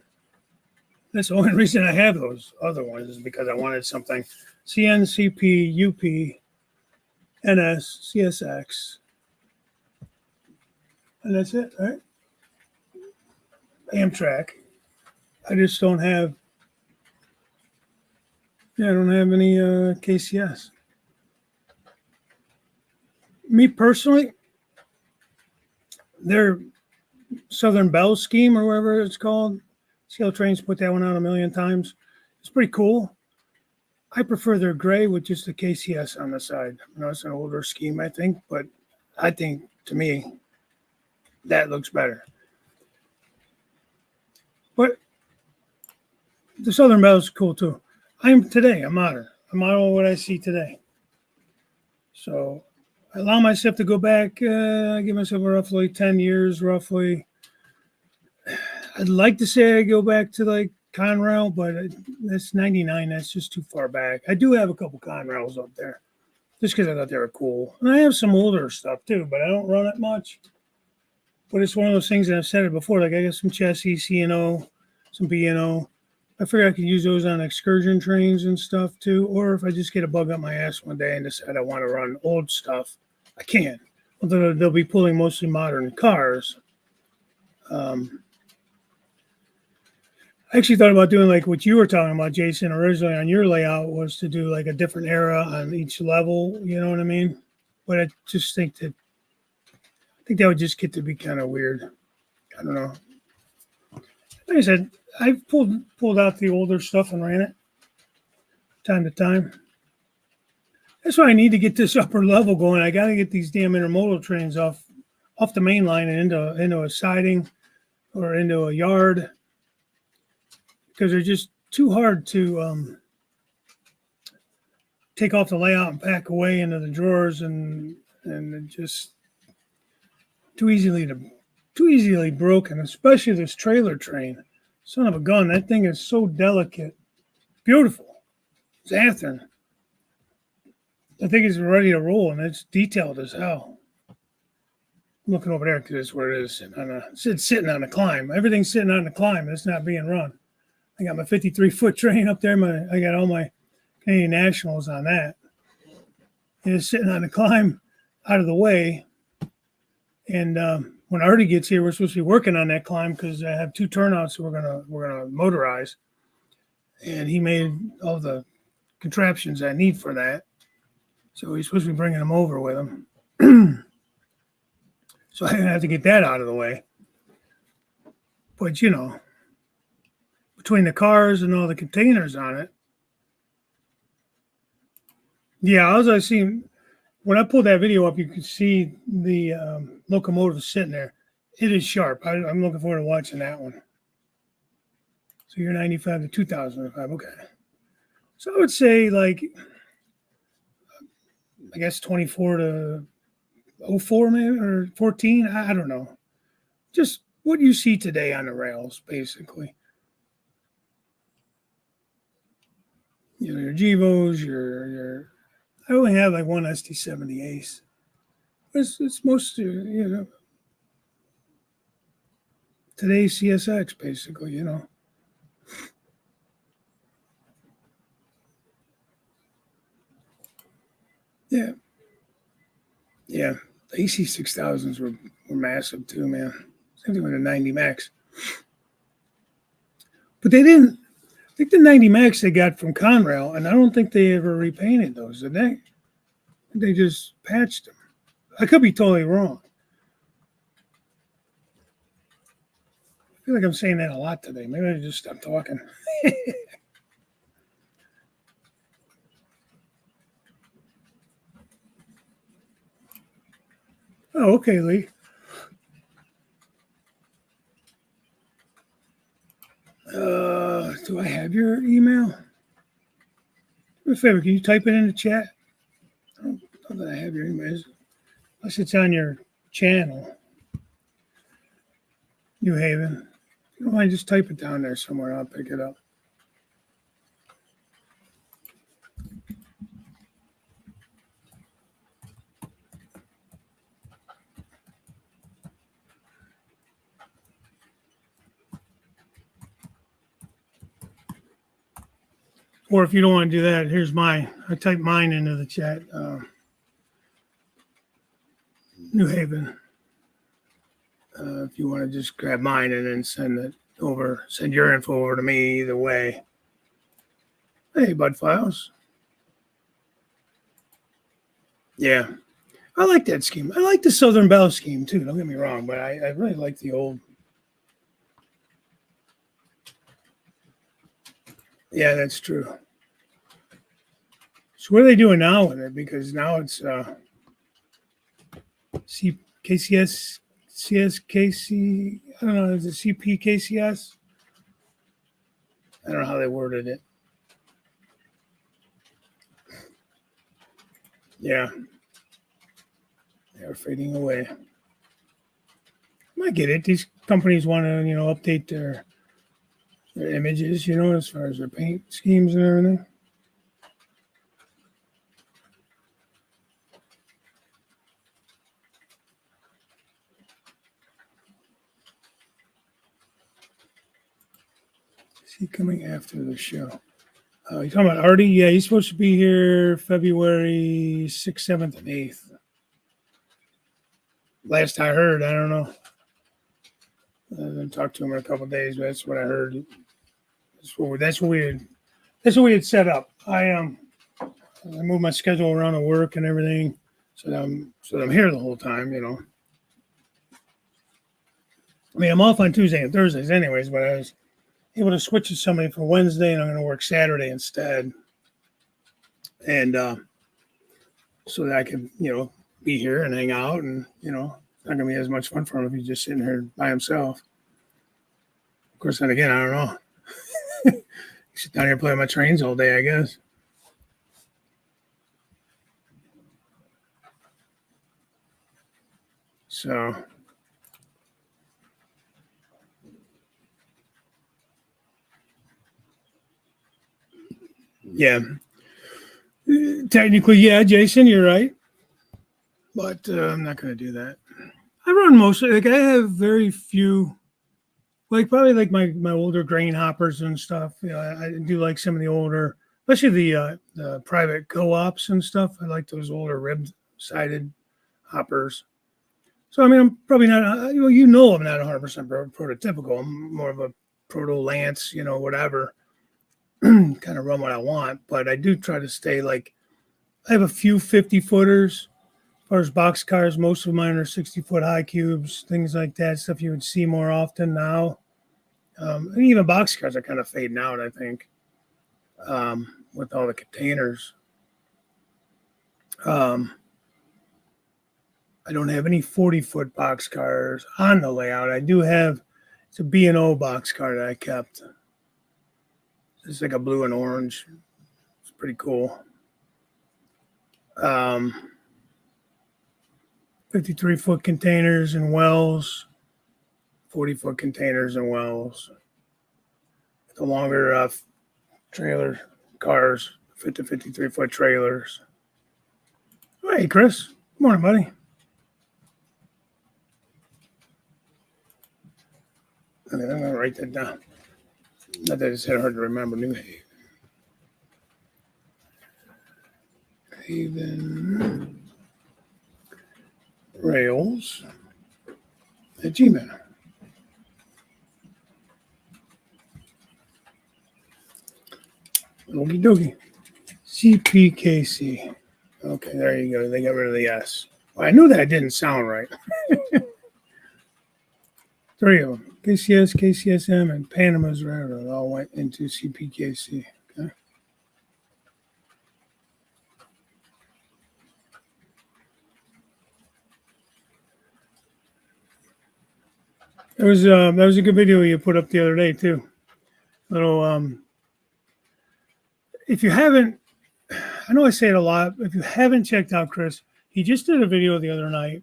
That's the only reason I have those other ones is because I wanted something CN, CP, UP, NS, CSX. And that's it, right? Amtrak. I just don't have, I don't have any KCS. Me personally, their Southern Bell scheme or whatever it's called, Scale Trains put that one out a million times. It's pretty cool. I prefer their gray with just the KCS on the side. You know, it's an older scheme, I think, but I think, to me, that looks better. But the Southern Bell is cool, too. I'm modern. I model what I see today. So I allow myself to go back, I give myself roughly 10 years, roughly. I'd like to say I go back to like Conrail, but that's 99. That's just too far back. I do have a couple Conrails up there just because I thought they were cool. And I have some older stuff too, but I don't run it much. But it's one of those things that I've said it before. Like I got some chassis, C&O, some B&O. I figure I could use those on excursion trains and stuff too. Or if I just get a bug up my ass one day and decide I want to run old stuff, I can. Although they'll be pulling mostly modern cars. I actually thought about doing like what you were talking about, Jason, originally on your layout was to do like a different era on each level. You know what I mean? But I just think that would just get to be kind of weird. I don't know. Like I said, I've pulled out the older stuff and ran it time to time. That's why I need to get this upper level going. I got to get these damn intermodal trains off the main line and into a siding or into a yard, because they're just too hard to take off the layout and pack away into the drawers, and just too easily broken. Especially this trailer train, son of a gun! That thing is so delicate, beautiful. Xanthan. I think it's ready to roll, and it's detailed as hell. I'm looking over there because it's where it is. It's sitting on a climb. Everything's sitting on the climb. It's not being run. I got my 53-foot train up there. I got all my Canadian Nationals on that. And it's sitting on the climb out of the way. And when Artie gets here, we're supposed to be working on that climb because I have 2 turnouts that we're gonna motorize. And he made all the contraptions I need for that. So he's supposed to be bringing them over with him. So I have to get that out of the way. But, between the cars and all the containers on it. Yeah, as I seen, when I pulled that video up, you could see the locomotive sitting there. It is sharp. I'm looking forward to watching that one. So you're 95 to 2005. Okay. So I would say, like, I guess 24 to 04 maybe, or 14. I don't know. Just what you see today on the rails, basically. Your Gevos, your I only have like one ST70 Ace. It's most, today's CSX, basically, Yeah. Yeah. The AC6000s were massive too, man. Same thing with the 90 Max. But they didn't. I think the 90 Max they got from Conrail, and I don't think they ever repainted those, did they? They just patched them. I could be totally wrong. I feel like I'm saying that a lot today. Maybe I just stop talking. Oh, okay, Lee. Do I have your email? Do me a favor, can you type it in the chat? I don't know that I have your email. Unless it's on your channel. New Haven. If you don't mind, just type it down there somewhere. I'll pick it up. Or if you don't want to do that, here's mine. I type mine into the chat. New Haven. If you want to just grab mine and then send your info over to me either way. Hey, Bud Files. Yeah. I like that scheme. I like the Southern Bell scheme too. Don't get me wrong, but I really like the old. Yeah, that's true. So what are they doing now with it? Because now it's KCS, CSKC. I don't know. Is it CPKCS? I don't know how they worded it. Yeah. They're fading away. I get it. These companies want to, update their images, as far as their paint schemes and everything. Is he coming after the show? You're talking about Artie? Yeah, he's supposed to be here February 6th, 7th, and 8th. Last I heard, I don't know. I haven't talked to him in a couple of days, but that's what I heard. That's what we had set up. I moved my schedule around at work and everything. So I'm here the whole time, you know. I mean, I'm off on Tuesday and Thursdays anyways, but I was able to switch to somebody for Wednesday, and I'm going to work Saturday instead. And so that I can, you know, be here and hang out, and, you know, it's not going to be as much fun for him if he's just sitting here by himself. Of course, then again, I don't know. Sit down here and play my trains all day, I guess. So, yeah. Technically, yeah, Jason, you're right. But I'm not going to do that. I run mostly, like, I have very few, like, probably like my older grain hoppers and stuff. You know, I do like some of the older, especially the private co-ops and stuff. I like those older ribbed sided hoppers. So, I mean, I'm probably not, you know, I'm not 100% prototypical. I'm more of a proto Lance, you know, whatever, kind of run what I want. But I do try to stay like, I have a few 50 footers. As far as box cars, most of mine are 60-foot high cubes, things like that, stuff you would see more often now. And even box cars are kind of fading out, I think, with all the containers. I don't have any 40-foot box cars on the layout. I do have, it's a B&O box car that I kept. It's like a blue and orange. It's pretty cool. 53-foot containers and wells, 40-foot containers and wells. The longer trailer cars, 53-foot trailers. Hey, Chris. Good morning, buddy. Okay, I'm going to write that down. Not that it's hard to remember. New Haven Rails at Gmail. Okie dokie. CPKC. Okay, there you go. They got rid of the S. Well, I knew that didn't sound right. 3 of them. KCS, KCSM, and Panama's Railroad all went into CPKC. Okay. That was a good video you put up the other day too. Little if you haven't, I know I say it a lot. If you haven't checked out Chris, he just did a video the other night,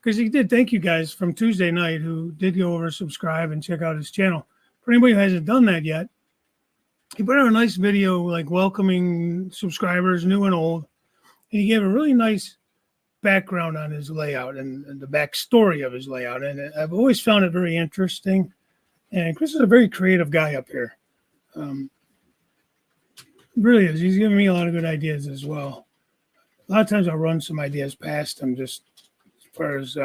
because he did. Thank you guys from Tuesday night who did go over, subscribe, and check out his channel. For anybody who hasn't done that yet, he put out a nice video like welcoming subscribers, new and old, and he gave a really nice background on his layout and the backstory of his layout. And I've always found it very interesting. And Chris is a very creative guy up here. Really is. He's giving me a lot of good ideas as well. A lot of times I'll run some ideas past him, just as far as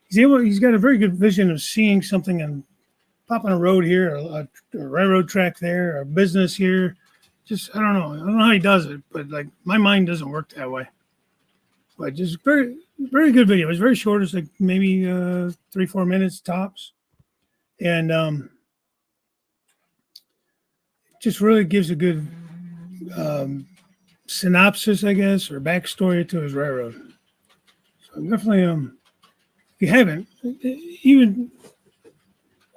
he's got a very good vision of seeing something and popping a road here, a railroad track there, or a business here. Just I don't know how he does it, but like my mind doesn't work that way. But just very good video. It's very short. It's like maybe 3-4 minutes tops, and just really gives a good synopsis, I guess, or backstory to his railroad. So definitely, if you haven't, even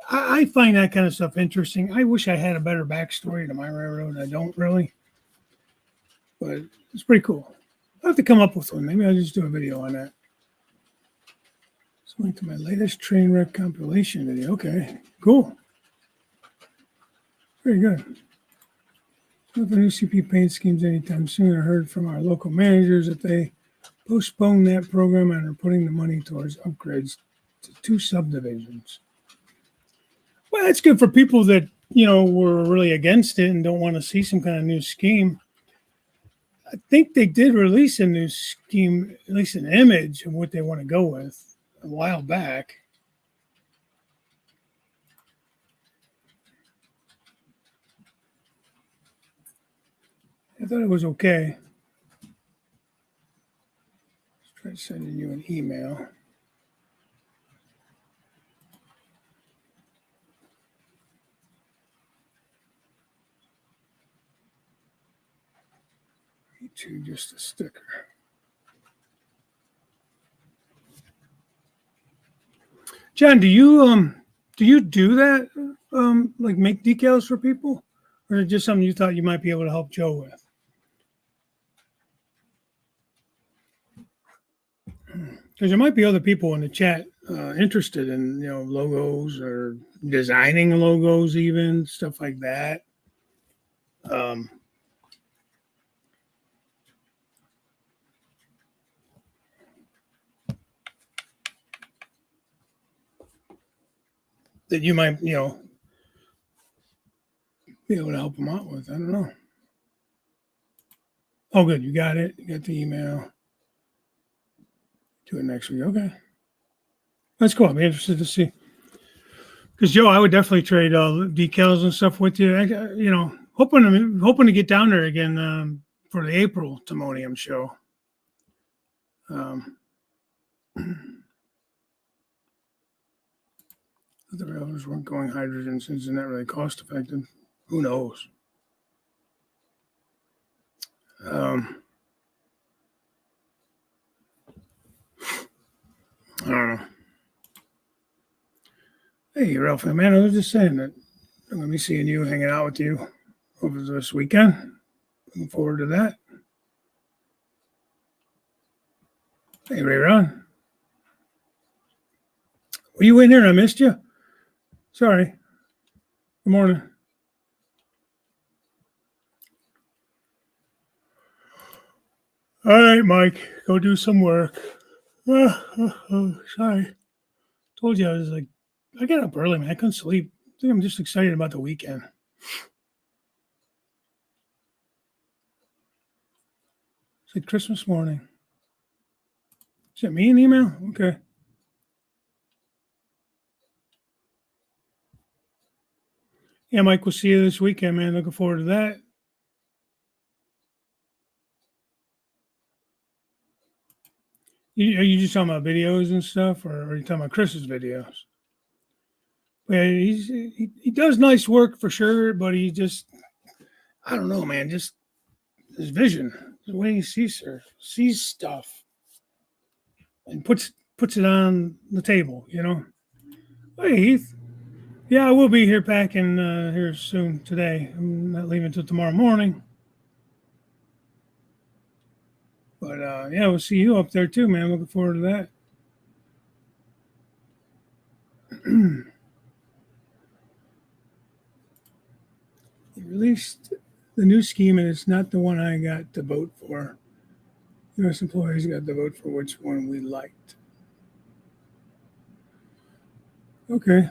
I find that kind of stuff interesting. I wish I had a better backstory to my railroad. I don't really, but it's pretty cool. I'll have to come up with one. Maybe I'll just do a video on that. It's link to my latest train wreck compilation video. Okay, cool. Very good. No new CP paint schemes anytime soon. I heard from our local managers that they postponed that program and are putting the money towards upgrades to 2 subdivisions. Well, that's good for people that, you know, were really against it and don't want to see some kind of new scheme. I think they did release a new scheme, at least an image of what they want to go with a while back. I thought it was okay. Let's Try sending you an email. Me too, just a sticker. John, do you do that? Like make decals for people? Or is it just something you thought you might be able to help Joe with? Because there might be other people in the chat interested in logos or designing logos, even stuff like that. That you might be able to help them out with. I don't know. Oh, good, you got it. You got the email. Do it next week. Okay, that's cool. I'll be interested to see. Because Joe, I would definitely trade decals and stuff with you. Hoping to get down there again for the April Timonium show. The railroads weren't going hydrogen since it's not really cost effective. Who knows? I don't know. Hey, Ralph, man, I was just saying that I'm going to be seeing you, hanging out with you over this weekend. Looking forward to that. Hey, Ray Ron. Were you in here? I missed you. Sorry. Good morning. All right, Mike, go do some work. Sorry. Told you I got up early, man. I couldn't sleep. I think I'm just excited about the weekend. It's like Christmas morning. Sent me an email? Okay. Yeah, Mike, we'll see you this weekend, man. Looking forward to that. Are you just talking about videos and stuff, or are you talking about Chris's videos? Yeah, he does nice work for sure, but he just, I don't know, man. Just his vision, the way he sees stuff, and puts it on the table. Hey, Heath. Yeah, I will be here packing here soon today. I'm not leaving until tomorrow morning. But yeah, we'll see you up there too, man. Looking forward to that. He released the new scheme, and it's not the one I got to vote for. U.S. employees got to vote for which one we liked. Okay.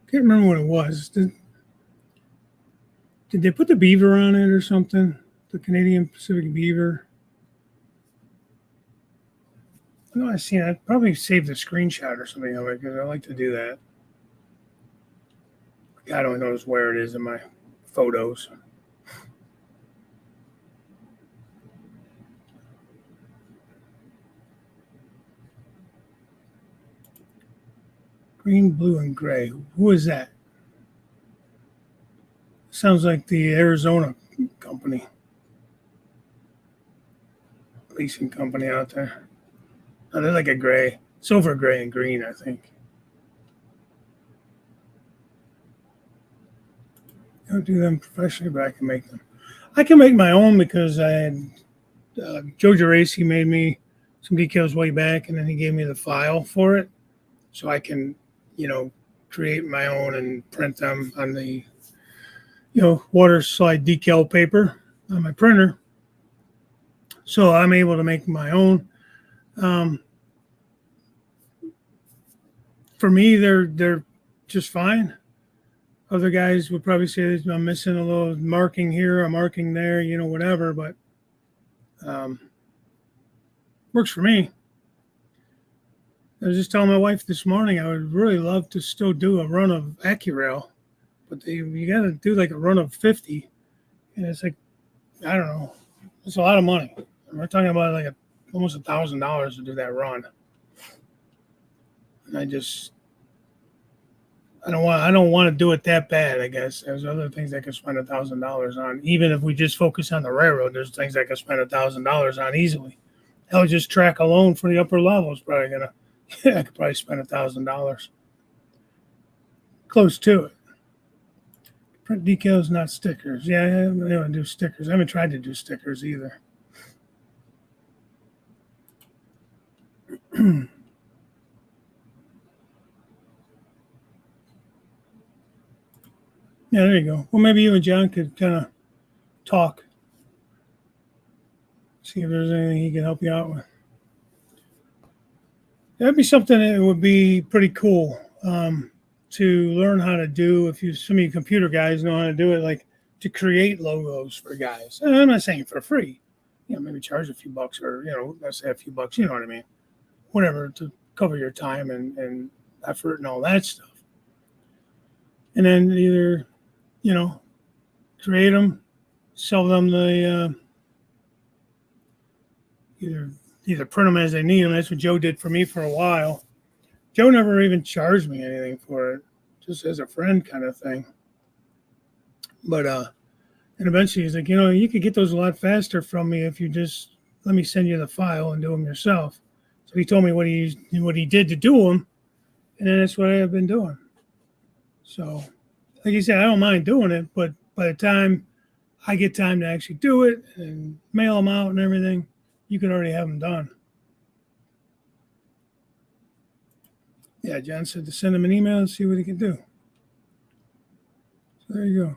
Can't remember what it was. Did they put the beaver on it or something? The Canadian Pacific beaver? I know I've seen it. I'd probably saved a screenshot or something of it because I like to do that. God only knows where it is in my photos. Green, blue, and gray. Who is that? Sounds like the Arizona company. Leasing company out there. Oh, they're like a gray. Silver, gray, and green, I think. I don't do them professionally, but I can make them. I can make my own because I had Joe Geraci made me some decals way back, and then he gave me the file for it. So I can, create my own and print them on the, water slide decal paper on my printer. So I'm able to make my own. For me, they're just fine. Other guys would probably say I'm missing a little marking here, a marking there, whatever, but works for me. I was just telling my wife this morning I would really love to still do a run of AccuRail, but you got to do like a run of 50, and it's like, I don't know, it's a lot of money. We're talking about like almost $1,000 to do that run. And I don't want to do it that bad, I guess. There's other things I could spend $1,000 on. Even if we just focus on the railroad, there's things I could spend $1,000 on easily. Hell, just track alone for the upper level is probably gonna I could probably spend $1,000. Close to it. Print decals, not stickers. Yeah, I don't want to do stickers. I haven't tried to do stickers either. Yeah, there you go. Well, maybe you and John could kind of talk. See if there's anything he can help you out with. That'd be something that would be pretty cool to learn how to do. If some of you computer guys know how to do it, like to create logos for guys. And I'm not saying for free. Maybe charge a few bucks, or let's say a few bucks. You know what I mean? Whatever, to cover your time and effort and all that stuff. And then either create them, sell them the either print them as they need them. That's what Joe did for me for a while. Joe never even charged me anything for it, just as a friend kind of thing. But and eventually he's like, you could get those a lot faster from me if you just let me send you the file and do them yourself. So he told me what he did to do them, and then that's what I've been doing. So, like you said, I don't mind doing it, but by the time I get time to actually do it and mail them out and everything, you can already have them done. Yeah, John said to send him an email and see what he can do. So there you go.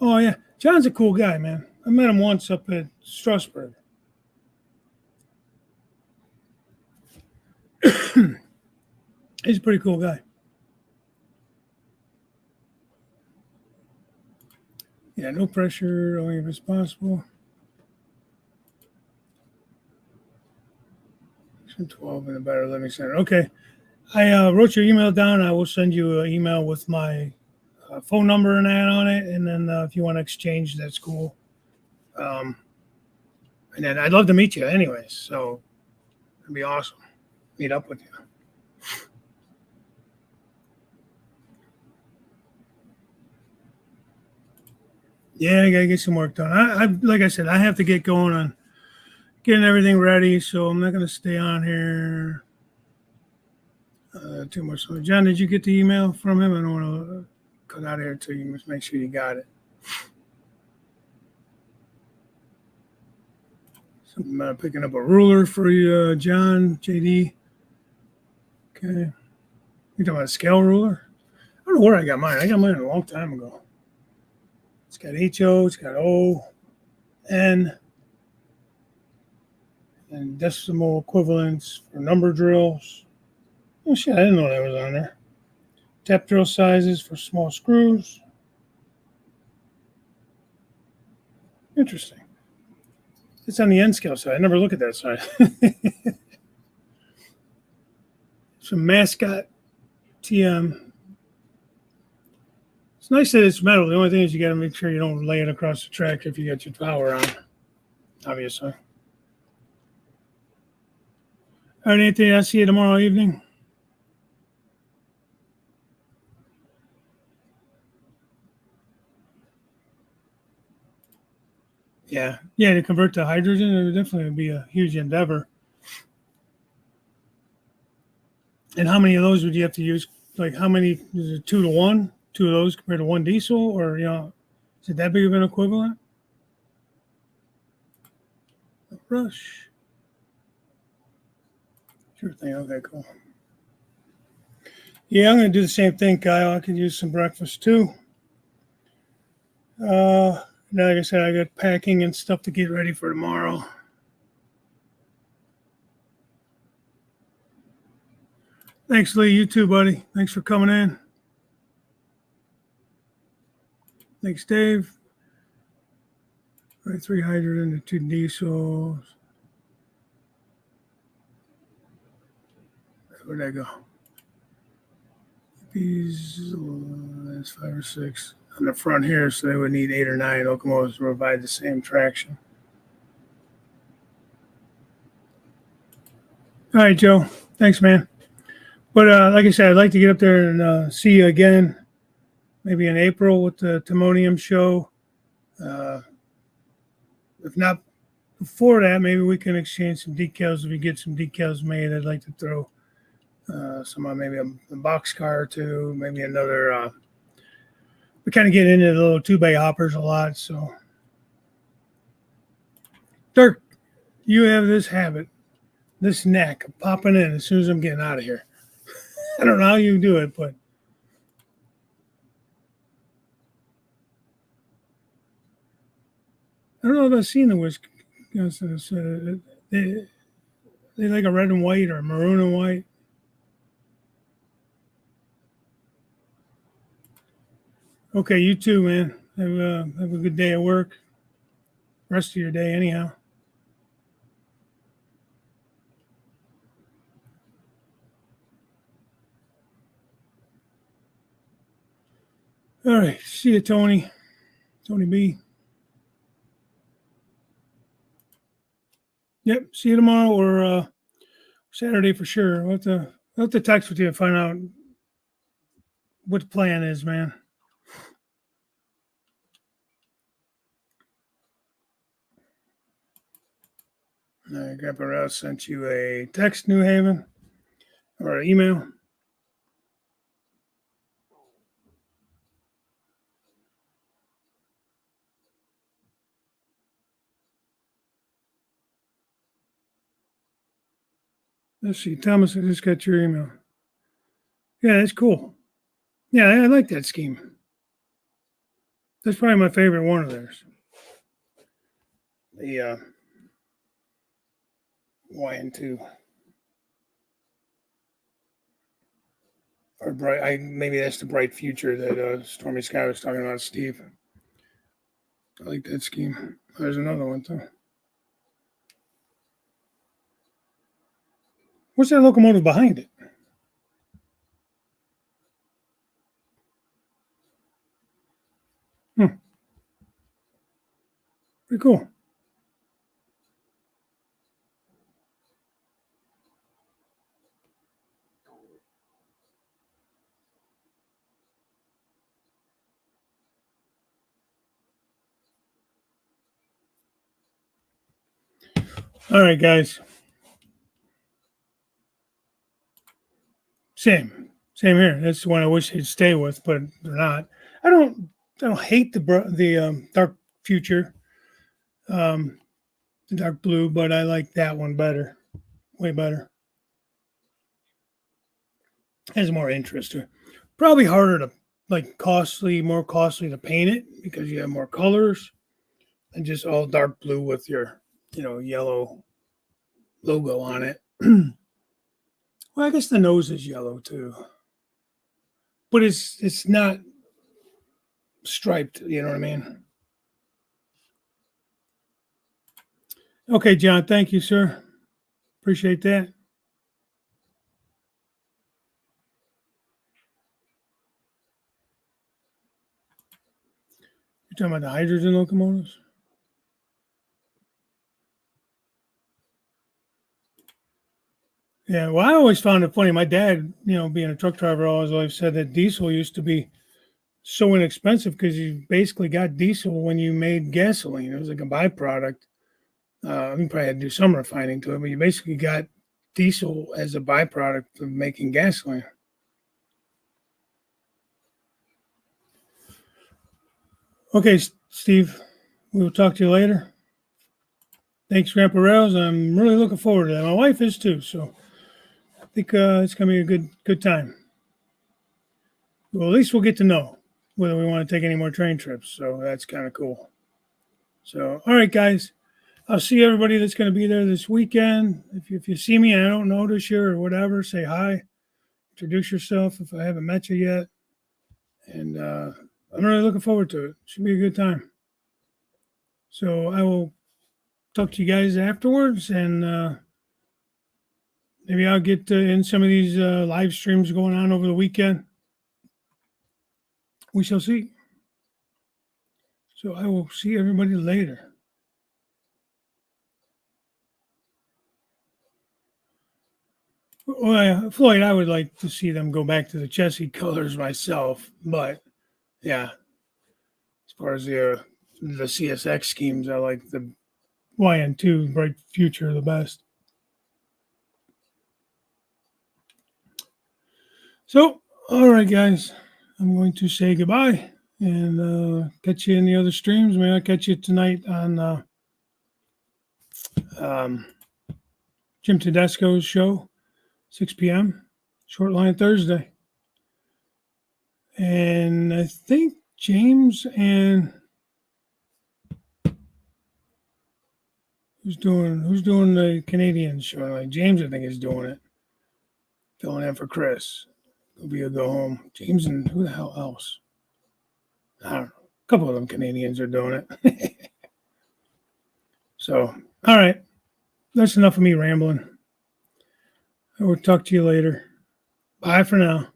Oh, yeah. John's a cool guy, man. I met him once up at Strasburg. He's a pretty cool guy. Yeah, no pressure, only if it's possible. 12 in a better living center. Okay. I wrote your email down. I will send you an email with my phone number and that on it. And then if you want to exchange, that's cool. And then I'd love to meet you anyways. So it'd be awesome. Meet up with you. Yeah, I got to get some work done. I like I said, I have to get going on getting everything ready. So I'm not going to stay on here too much. So, John, did you get the email from him? I don't want to cut out of here until you must make sure you got it. Something about picking up a ruler for you, John, JD. Okay. You talking about a scale ruler? I don't know where I got mine. I got mine a long time ago. It's got HO, it's got O, N, and decimal equivalents for number drills. Oh, shit, I didn't know that was on there. Tap drill sizes for small screws. Interesting. It's on the N scale side. I never look at that side. Some mascot TM. It's nice that it's metal. The only thing is you got to make sure you don't lay it across the track if you got your power on, obviously. All right, Anthony, I'll see you tomorrow evening. Yeah, to convert to hydrogen, it would definitely be a huge endeavor. And how many of those would you have to use? Like, how many? Is it 2 to 1? 2 of those compared to 1 diesel? Or, is it that big of an equivalent? Rush. Sure thing. Okay, cool. Yeah, I'm going to do the same thing, Kyle. I could use some breakfast too. Like I said, I got packing and stuff to get ready for tomorrow. Thanks, Lee. You too, buddy. Thanks for coming in. Thanks, Dave. Right, 3 hydrogen and 2 diesels. Where'd that go? These, that's 5 or 6. on the front here, so they would need 8 or 9 locomotives to provide the same traction. All right, Joe. Thanks, man. But like I said, I'd like to get up there and see you again, maybe in April with the Timonium show. If not before that, maybe we can exchange some decals. If we get some decals made, I'd like to throw some on maybe a box car or two, maybe another. We kind of get into the little 2-bay hoppers a lot. So, Dirk, you have this habit, this knack of popping in as soon as I'm getting out of here. I don't know how you do it, but I don't know if I've seen the whisk. They like a red and white or a maroon and white. Okay, you too, man. Have a good day at work. Rest of your day, anyhow. All right. See you, Tony. Tony B. Yep. See you tomorrow or Saturday for sure. I'll have to text with you and find out what the plan is, man. Grandpa Rouse sent you a text, New Haven, or an email. Let's see. Thomas, I just got your email. Yeah, that's cool. Yeah, I like that scheme. That's probably my favorite one of theirs. The YN2. Or bright. Maybe that's the bright future that Stormy Sky was talking about, Steve. I like that scheme. There's another one too. What's that locomotive behind it? Pretty cool. All right, guys. Same here. That's the one I wish they'd stay with, but they're not. I don't hate the dark future, the dark blue, but I like that one better, way better. Has more interest to it. Probably harder to more costly to paint it because you have more colors than just all dark blue with your yellow logo on it. Well, I guess the nose is yellow too, but it's not striped. You know what I mean? Okay, John. Thank you, sir. Appreciate that. You're talking about the hydrogen locomotives? Yeah. Well, I always found it funny. My dad, being a truck driver, always said that diesel used to be so inexpensive because you basically got diesel when you made gasoline. It was like a byproduct. You probably had to do some refining to it, but you basically got diesel as a byproduct of making gasoline. Okay, Steve, we will talk to you later. Thanks, Grandpa Rails. I'm really looking forward to that. My wife is too, so I think it's going to be a good time. Well, at least we'll get to know whether we want to take any more train trips, so that's kind of cool. So, all right, guys. I'll see everybody that's going to be there this weekend. If you see me and I don't notice you or whatever, say hi. Introduce yourself if I haven't met you yet. And I'm really looking forward to it. Should be a good time. So I will talk to you guys afterwards, and maybe I'll get in some of these live streams going on over the weekend. We shall see. So I will see everybody later. Well, Floyd, I would like to see them go back to the chassis colors myself, but yeah, as far as the CSX schemes, I like the YN2 Bright Future the best. So, all right, guys, I'm going to say goodbye and catch you in the other streams. May I catch you tonight on Jim Tedesco's show, 6 p.m., Short Line Thursday. And I think James and who's doing the Canadian show? Like James, I think, is doing it. Filling in for Chris. It'll be a go home. James and who the hell else? I don't know. A couple of them Canadians are doing it. So, all right. That's enough of me rambling. I will talk to you later. Bye for now.